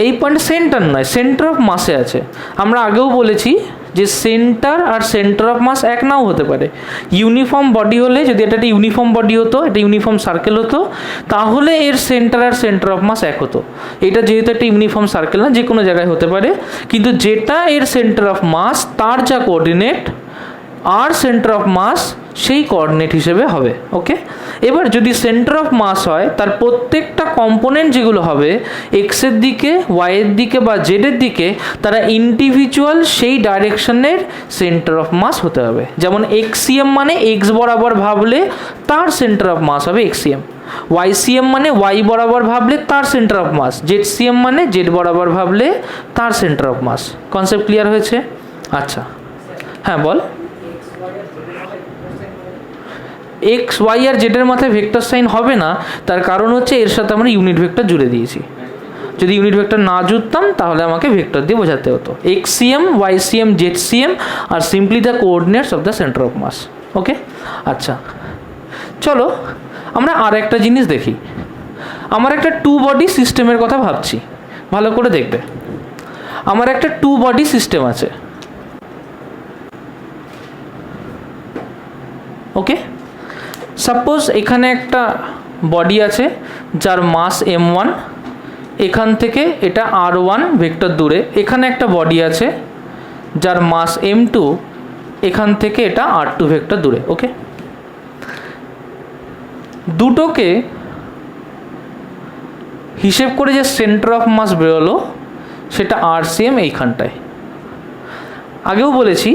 এই পয়েন্ট সেন্টার নয়, সেন্টার অফ মাসে আছে। আমরা আগেও বলেছি যে সেন্টার আর সেন্টার অফ মাস এক নাও হতে পারে। ইউনিফর্ম বডি হলে, যদি এটা একটা ইউনিফর্ম বডি হতো, এটা ইউনিফর্ম সার্কেল হতো, তাহলে এর সেন্টার আর সেন্টার অফ মাস এক হতো। এটা যেহেতু একটা ইউনিফর্ম সার্কেল না, যে কোনো জায়গায় হতে পারে, কিন্তু যেটা এর সেন্টার অফ মাস তার যা কোঅর্ডিনেট আর সেন্টার অফ মাস সেই কোঅর্ডিনেট হিসেবে হবে, ওকে। এবার যদি সেন্টার অফ মাস হয় তার প্রত্যেকটা কম্পোনেন্ট যেগুলো হবে এক্সের দিকে, ওয়াইয়ের দিকে বা জেডের দিকে, তারা ইন্ডিভিজুয়াল সেই ডাইরেকশনের সেন্টার অফ মাস হতে হবে। যেমন XCM মানে এক্স বরাবর ভাবলে তার সেন্টার অফ মাস হবে XCM, YCM মানে ওয়াই বরাবর ভাবলে তার সেন্টার অফ মাস, ZCM মানে জেড বরাবর ভাবলে তার centre of mass. Concept clear হয়েছে? আচ্ছা, হ্যাঁ বল। এক্স ওয়াই আর জেডের মাথায় ভেক্টর সাইন হবে না, তার কারণ হচ্ছে এর সাথে আমরা ইউনিট ভেক্টর জুড়ে দিয়েছি। যদি ইউনিট ভেক্টর না জুড়তাম তাহলে আমাকে ভেক্টর দিয়ে বোঝাতে হতো। XCM, YCM, ZCM আর simply the coordinates of the centre of mass, okay. আচ্ছা চলো আমরা আর একটা জিনিস দেখি। আমার একটা 2 বডি সিস্টেমের কথা ভাবছি, ভালো করে দেখবে। আমার একটা 2 বডি সিস্টেম আছে, ওকে। সাপোজ এখানে একটা বডি আছে যার মাস m1, এখান থেকে এটা r1 ভেক্টর দূরে। এখানে একটা বডি আছে যার মাস m2, এখান থেকে এটা r2 ভেক্টর দূরে, ওকে। দুটোকে হিসেব করে যে সেন্টার অফ মাস বেরোলো সেটা RCM এইখানটায়। আগেও বলেছি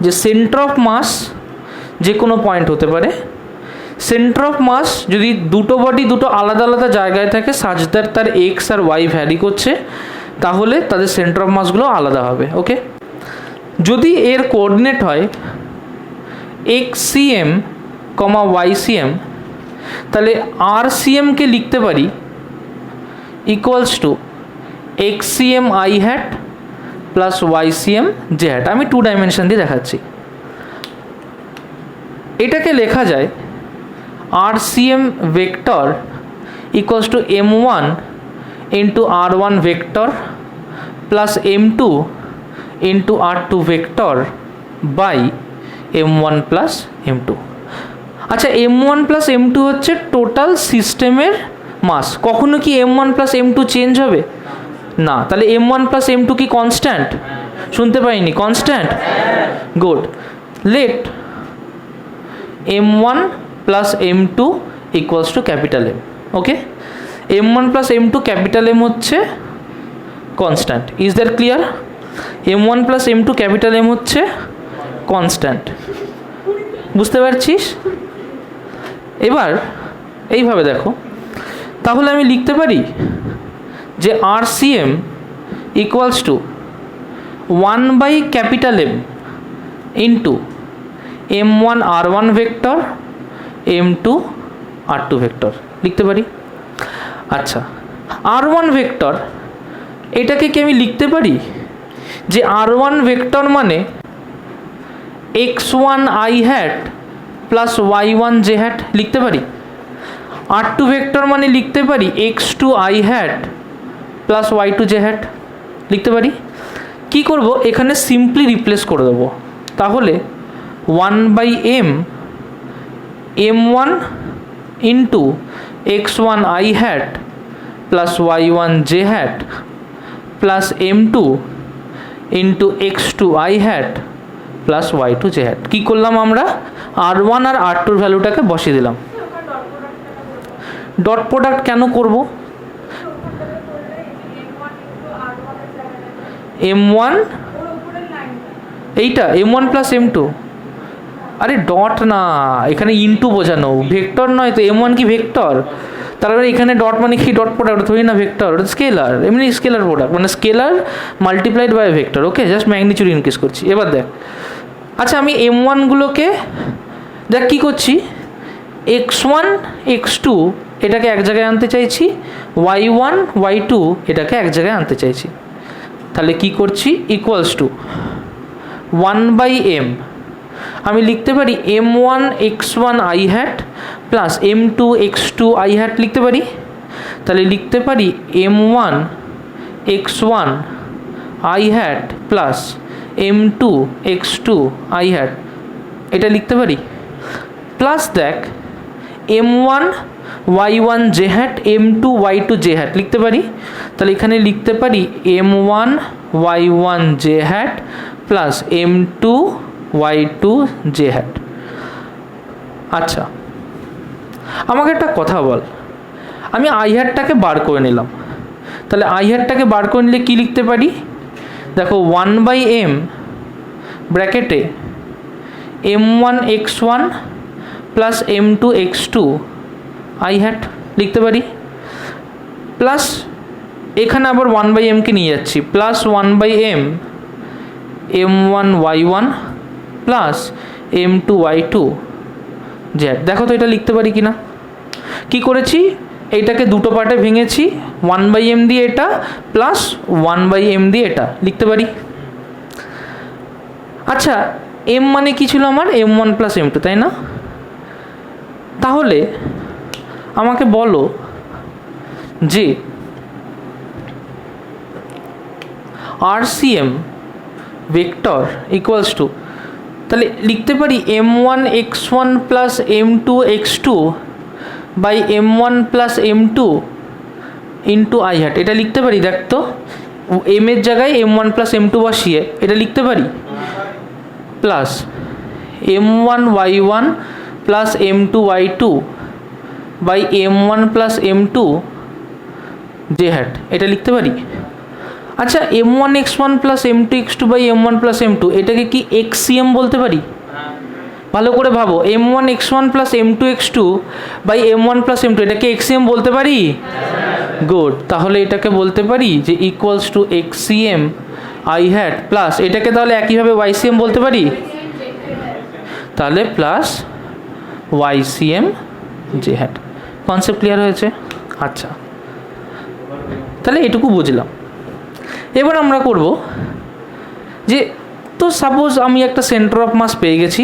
যে সেন্টার অফ মাস যে কোনো পয়েন্ট হতে পারে। সেন্টার অফ মাস যদি দুটো বডি দুটো আলাদা আলাদা জায়গায় থাকে, সাচ দ্যাট তার এক্স আর ওয়াই ভ্যারি করছে, তাহলে তাদের সেন্টার অফ মাসগুলো আলাদা হবে, ওকে। যদি এর কোঅর্ডিনেট হয় XCM, YCM, তাহলে RCMকে লিখতে পারি equals to XCM I hat plus YCM J hat। আমি 2 ডাইমেনশন দিয়ে দেখাচ্ছি। এটাকে লেখা যায় RCM vector equals to M1 into R1 vector plus M2 into R2 vector by M1 plus M2। আচ্ছা, M1 প্লাস M2 হচ্ছে টোটাল সিস্টেমের মাস। কখনো কি M1 প্লাস M2 চেঞ্জ হবে না? তাহলে M1 প্লাস M2 কি কনস্ট্যান্ট? শুনতে পাইনি, constant? Good. Let M1 plus M2 equals to capital M, okay. M1 plus M2 capital M হচ্ছে constant. Is that clear? M1 plus M2 capital M হচ্ছে constant, বুঝতে পারছিস? এবার এইভাবে দেখো, তাহলে আমি লিখতে পারি যে RCM equals to 1/M into M1 R1 vector, M2 R2 vector লিখতে পারি। আচ্ছা, R1 ভেক্টর এটাকে কি আমি লিখতে পারি যে R1 ভেক্টর মানে x1 i hat plus y1 j hat লিখতে পারি। R2 ভেক্টর মানে লিখতে পারি x2 i hat plus y2 j hat লিখতে পারি। কি করব, এখানে সিম্পলি রিপ্লেস করে দেবো। তাহলে 1/m m1 into x1 i hat plus y1 j hat plus m2 into x2 i hat plus y2 j hat। কী করলাম আমরা, r1 আর r2 ভ্যালুটাকে বসিয়ে দিলাম। ডট প্রোডাক্ট কেন করব, m1 এইটা m1 প্লাস m2, আরে ডট না, এখানে ইনটু বোঝানো, ভেক্টর নয় তো। m1 কি ভেক্টর? তারপরে এখানে ডট মানে কি, ডট প্রোডাক্ট ধরি না ভেক্টর, ওটা স্কেলার, এমনি স্কেলার প্রোডাক্ট মানে scalar multiplied by vector. Okay, just magnitude increase করছি। এবার দেখ, আচ্ছা আমি m1গুলোকে দেখ কী করছি, x1 x2 এটাকে এক জায়গায় আনতে চাইছি, y1 y2 এটাকে এক জায়গায় আনতে চাইছি। তাহলে কি করছি, ইকুয়ালস টু 1/m আমি লিখতে পারি m1 x1 i hat plus m2 x2 i hat লিখতে পারি। তাহলে লিখতে পারি m1 x1 i hat plus m2 x2 i hat, এটা লিখতে পারি। প্লাস দেখ m1 y1 j hat m2 y2 j hat লিখতে পারি। তাহলে এখানে লিখতে পারি m1 y1 j hat plus m2 y2 j hat। আচ্ছা আমাকে একটা কথা বল, আমি i hatটাকে বার করে নিলাম, তাহলে i hatটাকে বার করে নিলে কী লিখতে পারি, দেখো 1/m ব্র্যাকেটে m1 x1 plus m2 x2 i hat লিখতে পারি। প্লাস এখানে আবার 1/mকে নিয়ে যাচ্ছি, plus 1/m m1 y1 plus m2 y2 z। দেখো তো এটা লিখতে পারি কি না। কী করেছি, এইটাকে দুটো পার্টে ভেঙেছি, 1/m দিয়ে এটা প্লাস 1/m দিয়ে এটা লিখতে পারি। আচ্ছা m মানে কি ছিল আমার, m1 প্লাস m2, তাই না? তাহলে আমাকে বলো যে RCM ভেক্টর ইকুয়ালস টু, তাহলে লিখতে পারি m1 x1 plus m2 x2 by m1 plus m2 into i hat, এটা লিখতে পারি। দেখ তো m এর জায়গায় m1 প্লাস m2 বসিয়ে এটা লিখতে পারি, plus m1 y1 plus m2 y2 by m1 plus m2 j hat, এটা লিখতে পারি। আচ্ছা m1 x1 plus m2 x2 by m1 plus m2 এটাকে কি xcm বলতে পারি? ভালো করে ভাবো, m1 x1 plus m2 x2 by m1 plus m2 এটাকে xcm বলতে পারি? গুড, তাহলে এটাকে বলতে পারি যে equals to xcm i hat plus এটাকে তাহলে একইভাবে ycm বলতে পারি, তাহলে plus ycm j hat। Concept clear হয়েছে? আচ্ছা তাহলে এটুকু বুঝলাম। এবার আমরা করব যে, তো সাপোজ আমি একটা সেন্টার অফ মাস পেয়ে গেছি।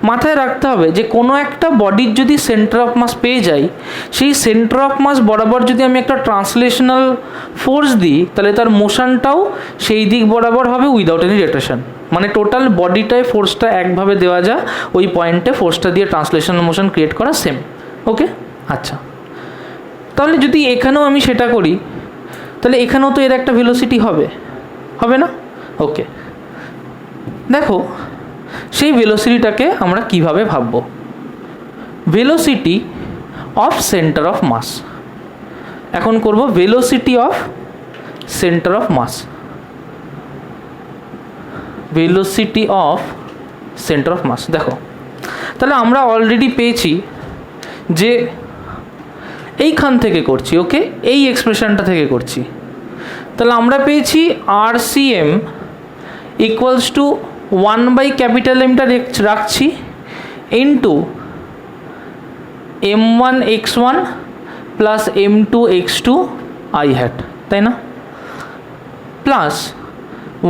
মাথায় রাখতে হবে যে কোনো একটা বডির যদি সেন্টার অফ মাস পেয়ে যাই, সেই সেন্টার অফ মাস বরাবর যদি আমি একটা ট্রান্সলেশনাল ফোর্স দিই, তাহলে তার মোশনটাও সেই দিক বরাবর হবে উইদাউট এনি রোটেশন। মানে টোটাল বডিটায় ফোর্সটা একভাবে দেওয়া যায়, ওই পয়েন্টে ফোর্সটা দিয়ে ট্রান্সলেশনাল মোশন ক্রিয়েট করা সেম। ওকে, আচ্ছা তাহলে যদি এখানেও আমি সেটা করি, তাহলে এখানেও তো এর একটা ভেলোসিটি হবে, হবে না? ওকে, দেখো সেই ভেলোসিটিটাকে আমরা কিভাবে ভাববো, velocity of centre of mass. এখন করব velocity of centre of mass, velocity of centre of mass. দেখো তাহলে আমরা অলরেডি পেয়েছি যে এইখান থেকে করছি, ওকে, এই এক্সপ্রেশনটা থেকে করছি। তাহলে আমরা পেয়েছি RCM ইকুয়ালস টু 1/M রাখছি into m1 x1 plus m2 x2 i hat, তাই না? Plus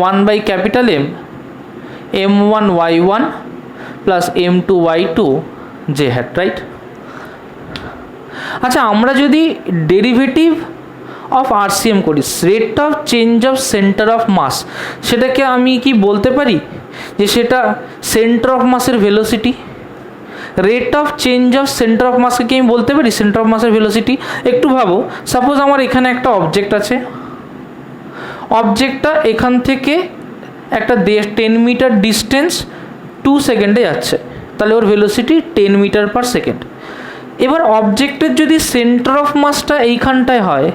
1/M m1 y1 plus m2 y2 j hat, right? আচ্ছা, আমরা যদি ডেরিভেটিভ অফ আরসিএম করি, rate of change of centre of mass, সেটাকে আমি কি বলতে পারি যে সেটা সেন্টার অফ মাসের velocity? Rate of change of centre of মাসকে কি আমি বলতে পারি সেন্টার অফ মাসের ভেলোসিটি? একটু ভাবো, সাপোজ আমার এখানে একটা অবজেক্ট আছে, অবজেক্টটা এখান থেকে একটা 10 মিটার ডিস্টেন্স 2 সেকেন্ডে যাচ্ছে, তাহলে ওর ভেলোসিটি 10 মিটার পার সেকেন্ড। এবার অবজেক্টের যদি সেন্টার অফ মাসটা এইখানটায় হয়,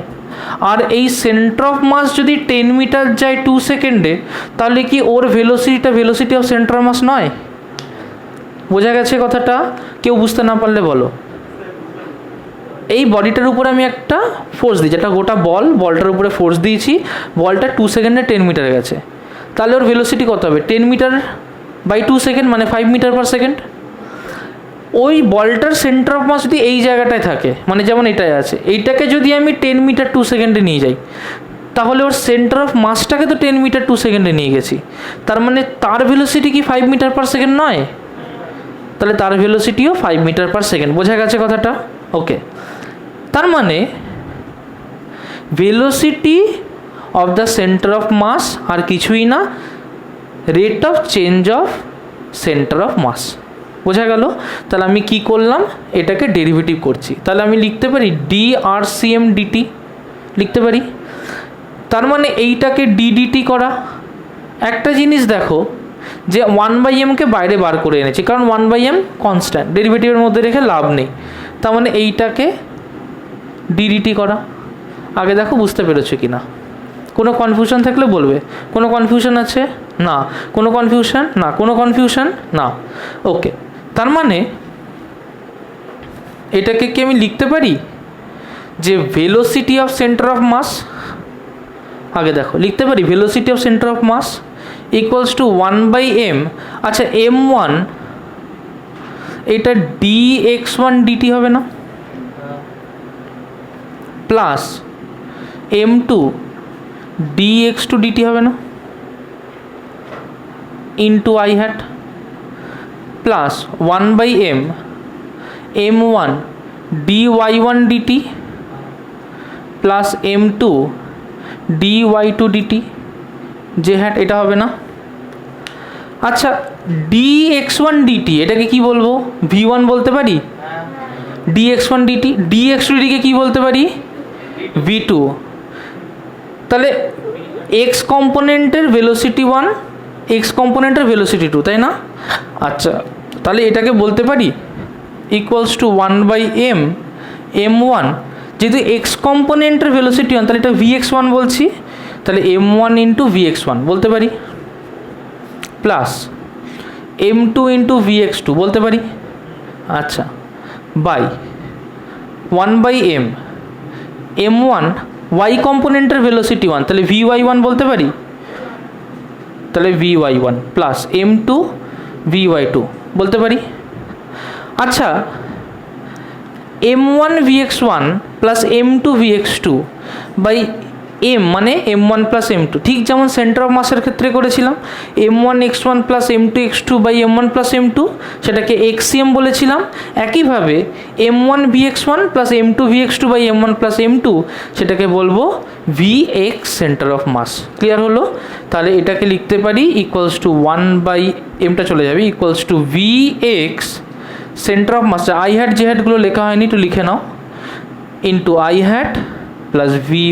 আর এই সেন্টার অফ মাস যদি 10 মিটার যায় 2 সেকেন্ডে, তাহলে কি ওর ভেলোসিটিটা velocity of centre of mass নয়? বোঝা গেছে কথাটা? কেউ বুঝতে না পারলে বলো। এই বডিটার উপরে আমি একটা ফোর্স দিই, যেটা গোটা বলটার উপরে ফোর্স দিয়েছি, বলটা 2 সেকেন্ডে 10 মিটারে গেছে, তাহলে ওর ভেলোসিটি কত হবে? 10 মিটার বাই 2 সেকেন্ড মানে 5 মিটার পার সেকেন্ড। ওই বলটার সেন্টার অফ মাস যদি এই জায়গাটায় থাকে, মানে যেমন এটাই আছে, এইটাকে যদি আমি 10 মিটার 2 সেকেন্ডে নিয়ে যাই, তাহলে ওর সেন্টার অফ মাসটাকে তো 10 মিটার 2 সেকেন্ডে নিয়ে গেছি, তার মানে তার ভেলোসিটি কি 5 মিটার পার সেকেন্ড নয়? তাহলে তার ভেলোসিটিও 5 মিটার পার সেকেন্ড। বোঝা গেছে কথাটা? ওকে, তার মানে velocity of the centre of mass আর কিছুই না, rate of change of centre of mass. বোঝা গেল? তাহলে আমি কি করলাম, এটাকে ডেরিভেটিভ করছি, তাহলে আমি লিখতে পারি drcm dt লিখতে পারি। তার মানে এইটাকে ddt করা। একটা জিনিস দেখো যে 1/mকে বাইরে বার করে এনেছি, কারণ 1/m কনস্ট্যান্ট, ডেরিভেটিভের মধ্যে রেখে লাভ নেই, তার মানে এইটাকে ddt করা। আগে দেখো বুঝতে পেরেছো কি না? কোনো কনফিউশন থাকলে বলবে। কোনো কনফিউশন আছে? না। কোনো কনফিউশন? না। কোনো কনফিউশন? না। ওকে, তার মানে এটাকে কি আমি লিখতে পারি যে velocity of centre of mass, আগে দেখো লিখতে পারি velocity of centre of mass equals to 1/m। আচ্ছা, m1 এটা dx1 dt হবে না, প্লাস m2 dx2 dt হবে না, into i hat, plus 1/m m1 dy1 dt plus m2 dy2 dt j hat, এটা হবে না? আচ্ছা, dx1 dt এটাকে কি বলবো? v1 বলতে পারি। dx1 dt, dx2 dt কে কি বলতে পারি? v2। তাহলে x কম্পোনেন্টের ভেলোসিটি 1, x কম্পোনেন্টের ভেলোসিটি 2, তাই না? আচ্ছা, তাহলে এটাকে বলতে পারি ইকুয়ালস টু 1/m m1, যেহেতু x কম্পোনেন্টের ভেলোসিটি 1, তাহলে এটা vx1 বলছি, তাহলে m1 ইন্টু vx1 বলতে পারি, প্লাস m2 ইন্টু vx2 বলতে পারি। আচ্ছা, by 1/m m1 y কম্পোনেন্টের velocity 1, তাহলে vy1 বলতে পারি, তাহলে vy1 প্লাস m2 vy2 বলতে পারি। আচ্ছা, m1 vx1 plus m2 vx2 by m মানে m1 প্লাস m2, ঠিক যেমন সেন্টার অফ মাসের ক্ষেত্রে করেছিলাম, m1 x1 plus m2 x2 by m1 plus m2, সেটাকে xcm বলেছিলাম। একইভাবে m1 vx1 plus m2 vx2 by m1 plus m2, সেটাকে বলবো vx centre of mass. Clear হলো? তাহলে এটাকে লিখতে পারি ইকুয়ালস টু 1/mটা চলে যাবে, equals to vx centre of mass, i hat j hat গুলো লেখা হয়নি, একটু লিখে নাও, into i hat plus vy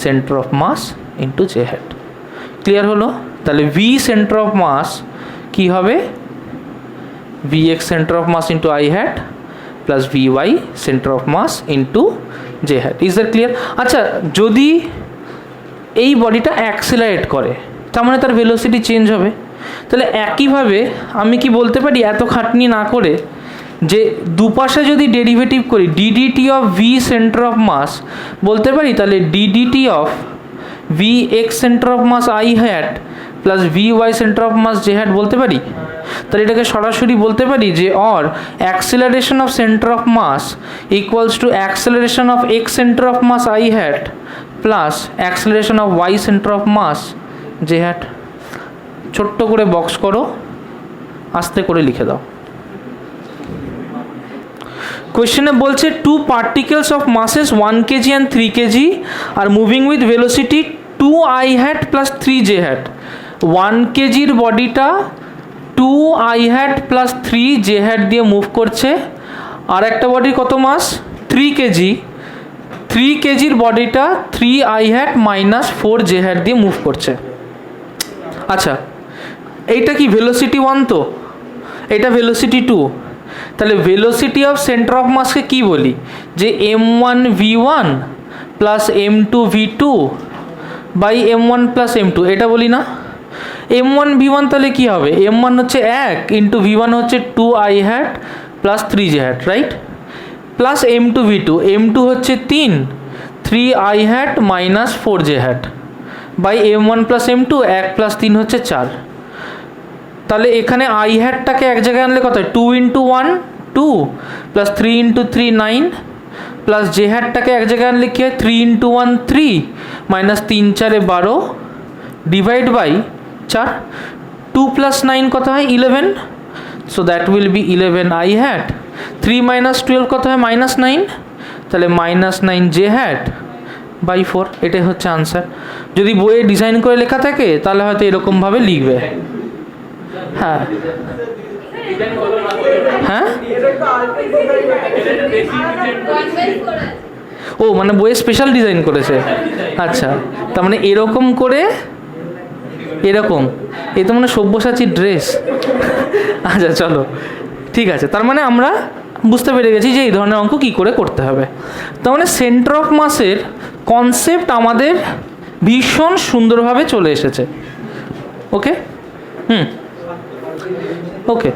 centre of mass into j hat। Clear হলো? তাহলে v সেন্টার অফ মাস কি হবে? vx centre of mass into i hat plus vy centre of mass into j hat। Is that clear? আচ্ছা, যদি এই বডিটা accelerate করে, তার মানে তার ভেলোসিটি চেঞ্জ হবে। তাহলে একইভাবে আমি কি বলতে পারি, এত খাটনি না করে, যে দুপাশে যদি ডেরিভেটিভ করি ddt of v centre of mass বলতে পারি, তাহলে ddt of vx centre of mass i hat plus vy centre of mass j hat বলতে পারি। তাহলে এটাকে সরাসরি বলতে পারি যে or acceleration of centre of mass equals to acceleration of x centre of mass i hat plus acceleration of y centre of mass j hat। ছোট্ট করে বক্স করো, আস্তে করে লিখে দাও। কোয়েশ্চেনে বলছে 2 particles of masses 1 kg and 3 kg are moving with velocity 2 I hat plus 3 j hat। 1 kgর বডিটা 2 I hat plus 3 j hat দিয়ে মুভ করছে, আর একটা বডির কত মাস 3 kg, 3 kgর বডিটা 3 I hat minus 4 j hat দিয়ে মুভ করছে। আচ্ছা, এইটা কি ভেলোসিটি 1, তো এটা ভেলোসিটি 2। তাহলে ভেলোসিটি অফ সেন্টার অফ মাসকে কি বলি, যে m1 v1 plus m2 v2 by m1 plus m2, এটা বলি না। m1 v1 তাহলে কি হবে, m1 হচ্ছে 1 ইন্টু v1 হচ্ছে 2 i hat plus 3 j hat, right, plus m2 v2, m2 হচ্ছে 3 i hat minus 4 j hat by m1 plus m2, 1 plus 3 হচ্ছে 4। তাহলে এখানে আই হ্যাটটাকে এক জায়গায় আনলে কত হয়, 2 into 1 2 plus 3 into 3 9 plus J হ্যাটটাকে এক জায়গায় আনলে কি হয়, 3 into 1 3 minus 3 4 12 divide by 4, 2 plus 9 কত হয় 11, so that will be 11 I hat, 3 minus 12 কত হয় মাইনাস 9, তাহলে মাইনাস 9 জে হ্যাট বাই 4, এটাই হচ্ছে আনসার। যদি বইয়ে ডিজাইন করে লেখা থাকে তাহলে হয়তো এরকমভাবে লিখবে। হ্যাঁ হ্যাঁ, ও মানে বইয়ে স্পেশাল ডিজাইন করেছে, আচ্ছা, তার মানে এরকম করে এরকম, এ তো মানে সব্যসাচীর ড্রেস। আচ্ছা চলো ঠিক আছে, তার মানে আমরা বুঝতে পেরে গেছি যে এই ধরনের অঙ্ক কী করে করতে হবে। তার মানে সেন্টার অফ মাসের কনসেপ্ট আমাদের ভীষণ সুন্দরভাবে চলে এসেছে। ওকে, ওকে,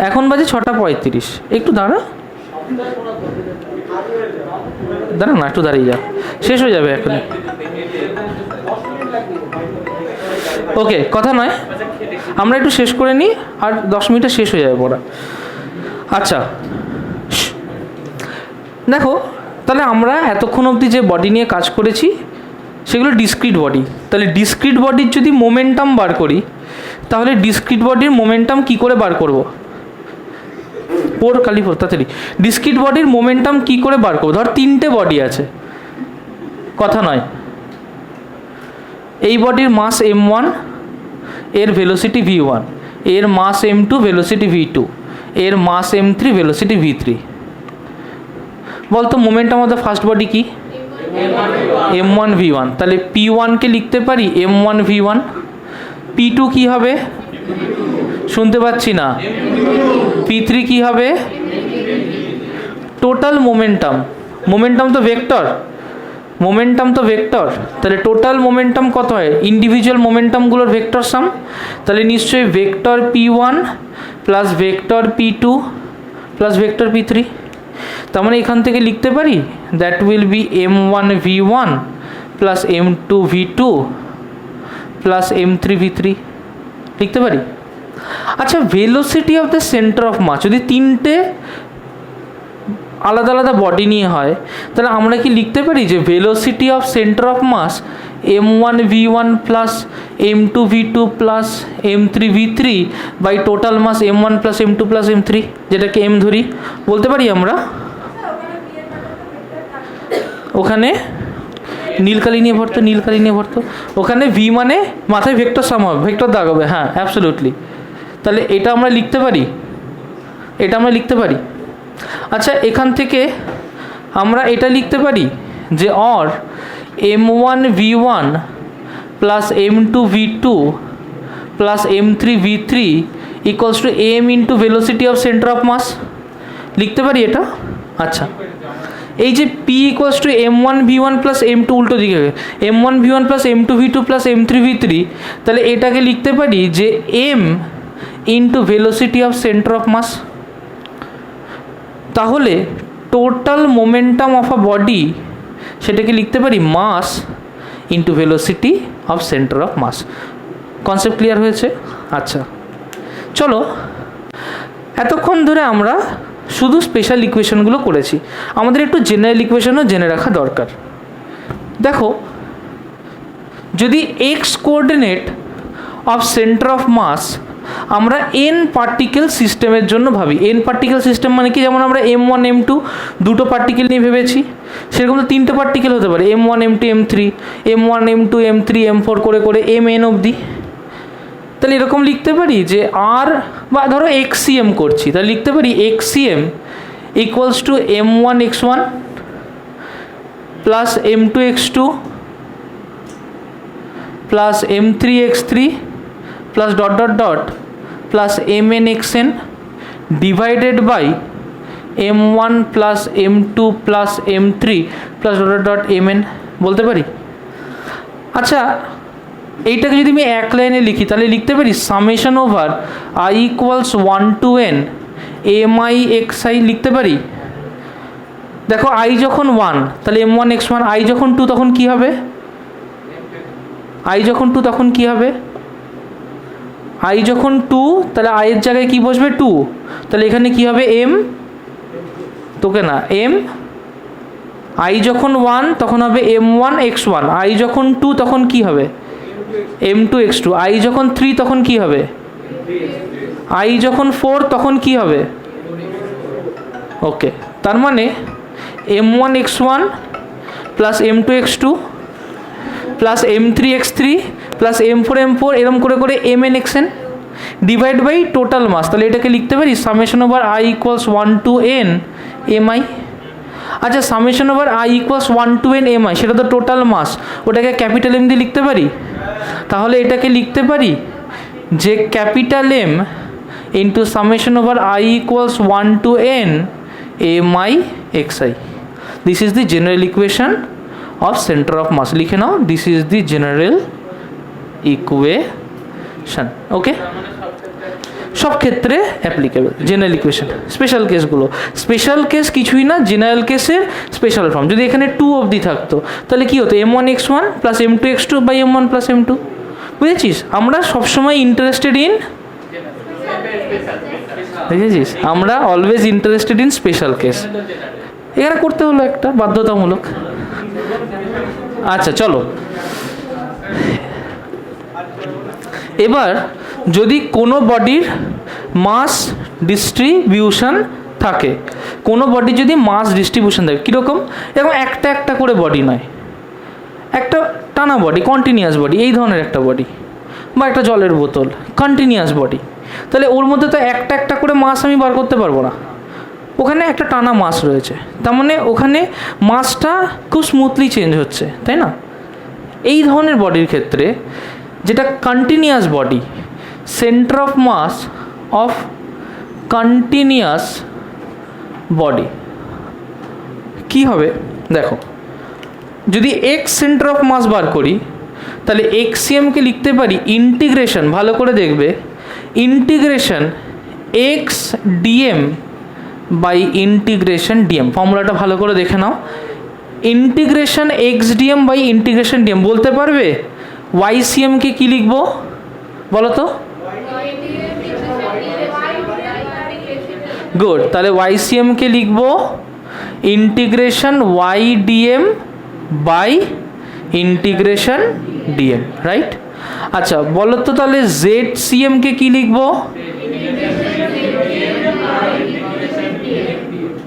এখন বাজে 6:35, একটু দাঁড়া না, একটু দাঁড়িয়ে যা, শেষ হয়ে যাবে এখন। ওকে, কথা নয়, আমরা একটু শেষ করে নিই, আর 10 মিনিটে শেষ হয়ে যাবে পড়া। আচ্ছা দেখো, তাহলে আমরা এতক্ষণ অবধি যে বডি নিয়ে কাজ করেছি সেগুলো ডিসক্রিট বডি। তাহলে ডিসক্রিট বডির যদি মোমেন্টাম বার করি, তাহলে ডিসক্রিট বডির মোমেন্টাম কি করে বার করব, তাড়াতাড়ি ডিসক্রিট বডির মোমেন্টাম কি করে বার করবো। ধর 3টে বডি আছে, কথা নয়, এই বডির মাস m1, এর ভেলোসিটি v1, এর মাস m2 ভেলোসিটি v2, এর মাস m3 ভেলোসিটি v3। বলতো momentum of the first body কি, m1 v1, তাহলে p1 কে লিখতে পারি m1 v1, p2 কি হবে, শুনতে পাচ্ছি না, p3 কি হবে, টোটাল মোমেন্টাম, মোমেন্টাম তো ভেক্টর, মোমেন্টাম তো ভেক্টর, তাহলে টোটাল মোমেন্টাম কত হয়, ইন্ডিভিজুয়াল মোমেন্টামগুলোর ভেক্টর সাম, তাহলে নিশ্চয়ই vector p1 plus vector p2 plus vector p3। তার মানে এখান থেকে লিখতে পারি that will be m1 v1 plus m2 v2 plus m3 v3, লিখতে পারি। আচ্ছা, velocity of the centre of mass যদি 3টে আলাদা আলাদা বডি নিয়ে হয়, তাহলে আমরা কি লিখতে পারি যে velocity of centre of mass m1 v1 plus m2 v2 plus m3 v3 by total mass m1 plus m2 plus m3, যেটাকে m ধরি, বলতে পারি আমরা। ওখানে নীলকালি নিয়ে ভরতো, ওখানে v মানে মাথায় ভেক্টর সাম হবে, ভেক্টর দাগ হবে, হ্যাঁ অ্যাবসলিউটলি। তাহলে এটা আমরা লিখতে পারি, আচ্ছা এখান থেকে আমরা এটা লিখতে পারি যে or m1 v1 plus m2 v2 plus m3 v3 equals to m into velocity of centre of mass, লিখতে পারি এটা। আচ্ছা, এই যে p equals to m1 v1 plus m2, উল্টো দিকে m1 v1 plus m2 v2 plus m3 v3, তাহলে এটাকে লিখতে পারি যে m into velocity of centre of mass. তাহলে total momentum of a body সেটাকে লিখতে পারি mass into velocity of centre of mass. Concept clear হয়েছে? আচ্ছা চলো, এতক্ষণ ধরে আমরা শুধু স্পেশাল ইকুয়েশনগুলো করেছি, আমাদের একটু জেনারেল ইকুয়েশনও জেনে রাখা দরকার। দেখো যদি x coordinate of centre of mass আমরা এন পার্টিকেল সিস্টেমের জন্য ভাবি, এন পার্টিকেল সিস্টেম মানে কি, যেমন আমরা M1 M2 দুটো পার্টিকেল নিয়ে ভেবেছি, সেরকম তো তিনটে পার্টিকেল হতে পারে, M1 M2 M3, M1 M2 M3 M4 করে করে Mn অবধি। তাহলে এরকম লিখতে পারি যে আর বা ধরো XCM করছি, তাহলে লিখতে পারি XCM equals to M1 X1 plus M2 X2 plus M3 X3 plus dot dot dot plus Mn Xn divided by M1 plus M2 plus M3 plus dot dot dot Mn বলতে পারি। আচ্ছা, এইটাকে যদি আমি এক লাইনে লিখি তাহলে লিখতে পারি summation over I equals 1 to n mi xi লিখতে পারি। দেখো I যখন 1 তাহলে M1 X1, I যখন 2 তখন কি হবে, I যখন 2 তখন কি হবে, I যখন 2 তাহলে I এর জায়গায় কি বসবে 2, তাহলে এখানে কি হবে M, তোকে না M, I যখন 1 তখন হবে M1 X1, I যখন 2 তখন কি হবে M2 X2, I যখন 3 তখন কি হবে, I যখন 4 তখন কি হবে, ওকে। তার মানে M1 X1 plus M2 X2 plus M3 X3 plus M4 M4 এরম করে করে Mn Xn divide by total mass, তাহলে এটাকে লিখতে পারি summation over I equals 1 to n mi। আচ্ছা, summation over I equals 1 to n mi সেটা তো টোটাল মাস, ওটাকে ক্যাপিটাল M দিয়ে লিখতে পারি। তাহলে এটাকে লিখতে পারি যে capital M into summation over I equals 1 to n mi xi। This is the general equation of centre of mass. লিখে নাও, this is the general equation. Okay, সব ক্ষেত্রে অ্যাপ্লিকেবল জেনারেল ইকুয়েশন। স্পেশাল কেসগুলো, স্পেশাল কেস কিছুই না, general কেসের special form. যদি এখানে 2 অবধি থাকতো তাহলে কি হতো, M1 X1 plus M2 X2 by M1 plus M2। বুঝেছিস, আমরা সবসময় ইন্টারেস্টেড ইন, বুঝেছিস, আমরা always interested in special case. এখানে করতে হলো একটা বাধ্যতামূলক। আচ্ছা চলো, এবার যদি কোনো বডির মাস ডিস্ট্রিবিউশন থাকে, কোনো বডি যদি মাস ডিস্ট্রিবিউশন থাকে কীরকম, এরকম একটা একটা করে বডি নয়, একটা টানা বডি, কন্টিনিউয়াস বডি, এই ধরনের একটা বডি, বা একটা জলের বোতল কন্টিনিউয়াস বডি, তাহলে ওর মধ্যে তো একটা একটা করে মাস আমি বার করতে পারবো না, ওখানে একটা টানা মাস রয়েছে, তার মানে ওখানে মাসটা খুব স্মুথলি চেঞ্জ হচ্ছে, তাই না? এই ধরনের বডির ক্ষেত্রে যেটা continuous body, centre of mass of continuous body কি হবে দেখো, যদি এক্স সেন্টার অফ মাস বার করি তাহলে এক্সিএমকে লিখতে পারি ইন্টিগ্রেশন, ভালো করে দেখবে, integration X DM by integration DM. ফর্মুলাটা ভালো করে দেখে নাও, integration X DM by integration DM. বলতে পারবে ওয়াইসিএমকে কী লিখবো বলো তো? গুড, তাহলে ওয়াইসিএমকে লিখবো integration y dm by integration dm, right? আচ্ছা বলো তো তাহলে জেড সিএমকে কী লিখবো?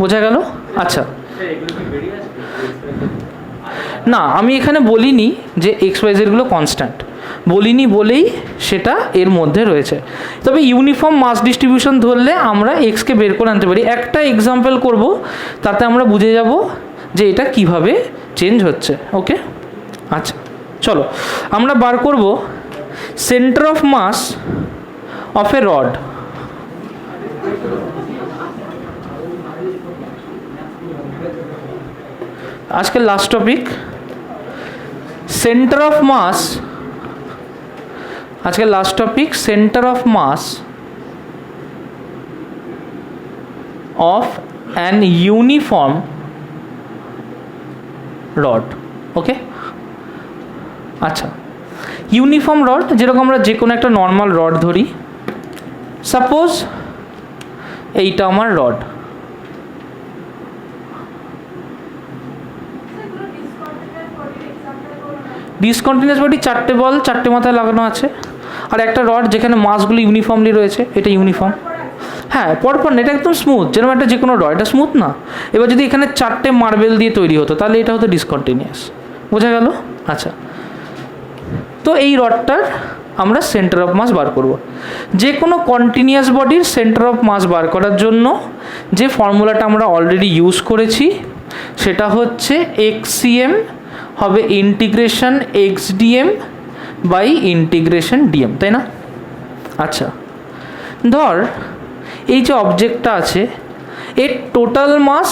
বোঝা গেল? আচ্ছা না, আমি এখানে বলিনি যে এক্স ওয়াই জেডগুলো কনস্ট্যান্ট, বলিনি বলেই সেটা এর মধ্যে রয়েছে। তবে ইউনিফর্ম মাস ডিস্ট্রিবিউশন ধরলে আমরা এক্সকে বের করে আনতে পারি। একটা এক্সাম্পল করব, তাতে আমরা বুঝে যাব যে এটা কিভাবে চেঞ্জ হচ্ছে। ওকে, আচ্ছা চলো আমরা বার করব centre of mass of a rod. আজকের last topic centre of mass, আজকের last topic centre of mass of an uniform rod. Okay, আচ্ছা ইউনিফর্ম রড, যেরকম আমরা যে কোনো একটা নর্মাল রড ধরি, সাপোজ এইটা আমার রড, ডিসকন্টিনিউয়াস বডি 4টে বল 4টে মাথায় লাগানো আছে, আর একটা রড যেখানে মাসগুলো ইউনিফর্মলি রয়েছে, এটা ইউনিফর্ম। হ্যাঁ, পরপর না, এটা একদম স্মুথ, যেরকম একটা যে কোনো রড, এটা স্মুথ না। এবার যদি এখানে 4টে মার্বেল দিয়ে তৈরি হতো তাহলে এটা হতো ডিসকন্টিনিউয়াস। বোঝা গেল? আচ্ছা, তো এই রডটার আমরা সেন্টার অফ মাস বার করব। যে কোনো কন্টিনিউয়াস বডির সেন্টার অফ মাস বার করার জন্য যে ফর্মুলাটা আমরা অলরেডি ইউজ করেছি সেটা হচ্ছে এক্সসিএম হবে ইন্টিগ্রেশন এক্সডিএম বাই ইন্টিগ্রেশন ডিএম, তাই না? আচ্ছা, ধর এই যে অবজেক্টটা আছে এর টোটাল মাস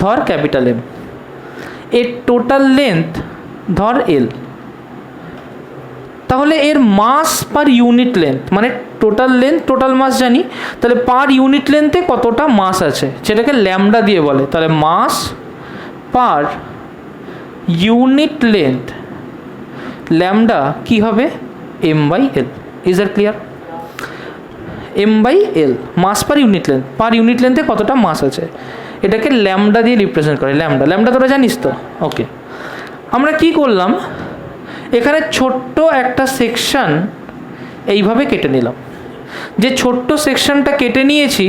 ধর ক্যাপিটাল এম, এর টোটাল লেন্থ ধর এল, তাহলে এর মাস পার ইউনিট লেন্থ, মানে টোটাল লেন্থ টোটাল মাস জানি, তাহলে পার ইউনিট লেন্থে কতটা মাস আছে সেটাকে ল্যামডা দিয়ে বলে। তাহলে mass per unit length lambda কি হবে? M by L. Is that clear? M by L, mass per unit length, per unit লেন্থে কতটা মাস আছে, এটাকে ল্যামডা দিয়ে রিপ্রেজেন্ট করে। ল্যামডা, ল্যামডা তোরা জানিস তো? ওকে, আমরা কি করলাম, এখানে ছোট্ট একটা সেকশন এইভাবে কেটে নিলাম। যে ছোট্ট সেকশনটা কেটে নিয়েছি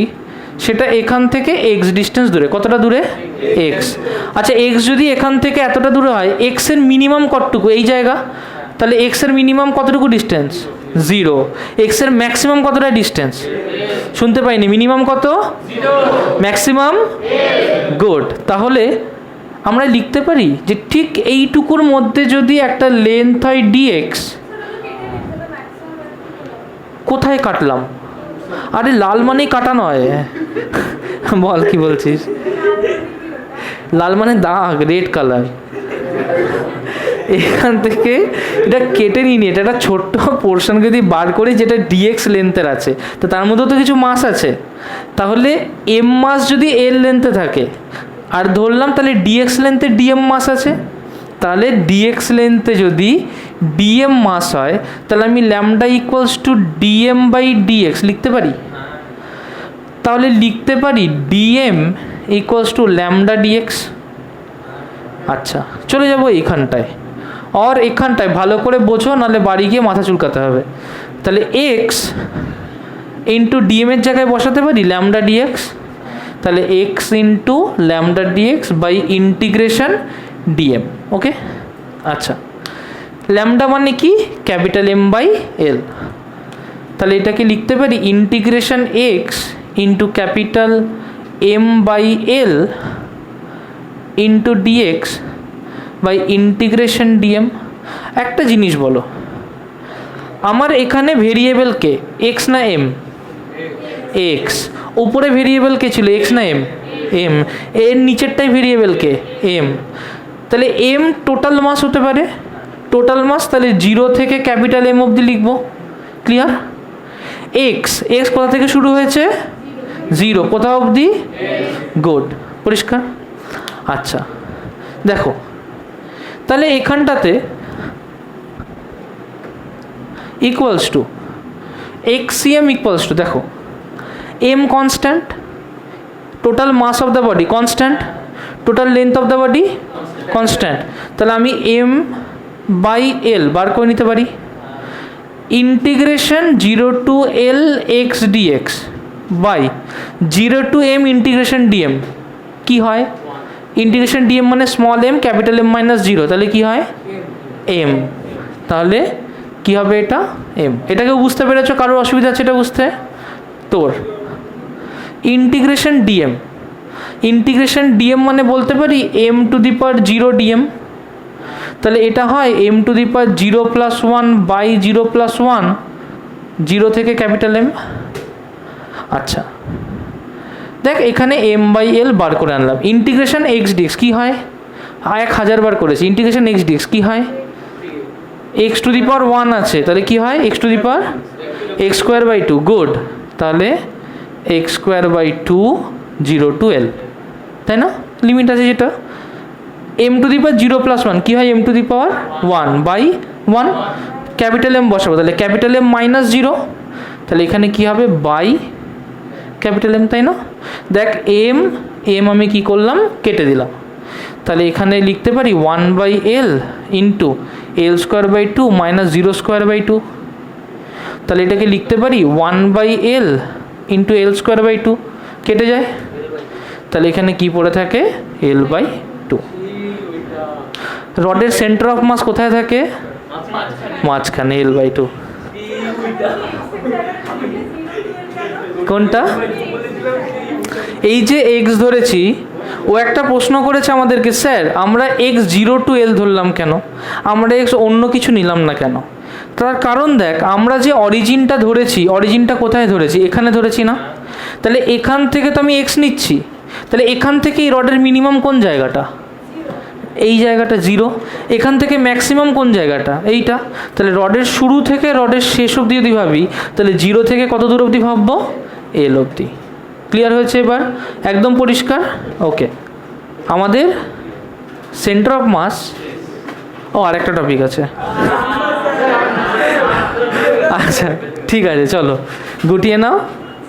সেটা এখান থেকে এক্স ডিস্টেন্স দূরে। কতটা দূরে? এক্স। আচ্ছা, এক্স যদি এখান থেকে এতটা দূরে হয়, এক্সের মিনিমাম কতটুকু? এই জায়গা। তাহলে এক্সের মিনিমাম কতটুকু ডিস্টেন্স? 0। এক্সের ম্যাক্সিমাম কতটা ডিস্টেন্স? শুনতে পাইনি, মিনিমাম কত? 0। ম্যাক্সিমাম? গুড। তাহলে আমরা লিখতে পারি যে ঠিক এইটুকুর মধ্যে যদি একটা লেন্থ হয় ডিএক্স, কোথায় কাটলাম? আরে লাল মানেই কাটা নয়। বল কি বলছিস? লাল মানে দাগ, রেড কালার। এখান থেকে এটা কেটে নিই, এটা একটা ছোট্ট পোর্শন যদি বার করি যেটা ডিএক্স লেন্থের আছে, তো তার মধ্যেও তো কিছু মাস আছে। তাহলে এম মাস যদি এল লেন্থে থাকে আর ধরলাম তাহলে ডিএক্স লেন্থে ডিএম মাস আছে, তাহলে ডিএক্স লেন্থে যদি ডিএম মাস হয় তাহলে আমি lambda equals to dm by dx লিখতে পারি। তাহলে লিখতে পারি dm equals to lambda dx. আচ্ছা, চলে যাবো এইখানটায়, আর এখানটায় ভালো করে বোঝো, নাহলে বাড়ি গিয়ে মাথা চুলকাতে হবে। তাহলে এক্স ইন্টু ডিএমের জায়গায় বসাতে পারি ল্যামডা ডিএক্স, তাহলে x into lambda dx by integration dm. Okay, আচ্ছা, ল্যামডা মানে কি? Capital M by L. তাহলে এটাকে লিখতে পারি integration x into capital M by L into dx by integration dm. একটা জিনিস বলো, আমার এখানে ভেরিয়েবল কে, এক্স না এম? এক্স। উপরে ভেরিয়েবল কে ছিল, এক্স না এম? এম। এর নিচেরটাই ভেরিয়েবল কে, এম। তাহলে এম টোটাল মাস হতে পারে, টোটাল মাস, তাহলে 0 থেকে ক্যাপিটাল এম অবধি লিখব। ক্লিয়ার? এক্স, এক্স কোথা থেকে শুরু হয়েছে? 0। কোথা অবধি? গুড, পরিষ্কার। আচ্ছা, দেখো তাহলে এখানটাতে equals to XCM equals to, দেখো m constant, total mass of the body constant, total length of the body constant, তাহলে আমি এম বাই এল বার করে নিতে পারি। Integration 0 to l x dx by 0 to m integration dm কি হয়? Integration dm মানে small m capital M minus 0, তাহলে কি হয়? এম। তাহলে কি হবে এটা? এম। এটাকেও বুঝতে পেরেছো? কারোর অসুবিধা আছে এটা বুঝতে? তোর ইন্টিগ্রেশন ডিএম, ইন্টিগ্রেশন ডিএম মানে বলতে পারি m to the power 0 dm, তাহলে এটা হয় m to the power 0 plus 1 by 0 plus 1, 0 থেকে ক্যাপিটাল এম। আচ্ছা, দেখ এখানে এম বাই এল বার করে আনলাম। ইন্টিগ্রেশন এক্স ডিএক্স কী হয়? 1000 বার করেছি। ইন্টিগ্রেশন এক্স ডিএক্স কী হয়? এক্স টু দি পাওয়ার 1 আছে, তাহলে কি হয়? X to the power x square by 2। Good, তাহলে x square by 2 0 to l, তাই না? লিমিট আছে যেটা। M to the power 0 plus 1 কী হয়? M to the power 1 by 1, capital M বসাবো, তাহলে ক্যাপিটাল এম মাইনাস 0, তাহলে এখানে কি হবে? বাই ক্যাপিটাল এম, তাই না? দেখ এম এম আমি কি করলাম? কেটে দিলাম। তাহলে এখানে লিখতে পারি 1 by L into l square by two minus zero square by two. তাহলে এটাকে লিখতে পারি 1/L into l square by টু, কেটে যায়। তাহলে এখানে কি পড়ে থাকে, L/2। রডের সেন্টার অফ মাস কোথায় থাকে, মাঝখানে, L/2। কোনটা, এই যে এক্স ধরেছি, ও একটা প্রশ্ন করেছে আমাদেরকে, স্যার আমরা x 0 to L ধরলাম কেন, আমরা x অন্য কিছু নিলাম না কেন? তার কারণ দেখ, আমরা যে অরিজিনটা ধরেছি, অরিজিনটা কোথায় ধরেছি, এখানে ধরেছি না? তাহলে এখান থেকে তো আমি x নিচ্ছি, তাহলে এখান থেকে এই রডের মিনিমাম কোন জায়গাটা, এই জায়গাটা 0। এখান থেকে ম্যাক্সিমাম কোন জায়গাটা, এইটা। তাহলে রডের শুরু থেকে রডের শেষ অবধি যদি ভাবি, তাহলে 0 থেকে কত দূর অবধি ভাববো, L অবধি। ক্লিয়ার হয়েছে এবার, একদম পরিষ্কার? ওকে, আমাদের সেন্টার অফ মাস, ও আরেকটা টপিক আছে। আচ্ছা ঠিক আছে, চলো গুটিয়ে নাও।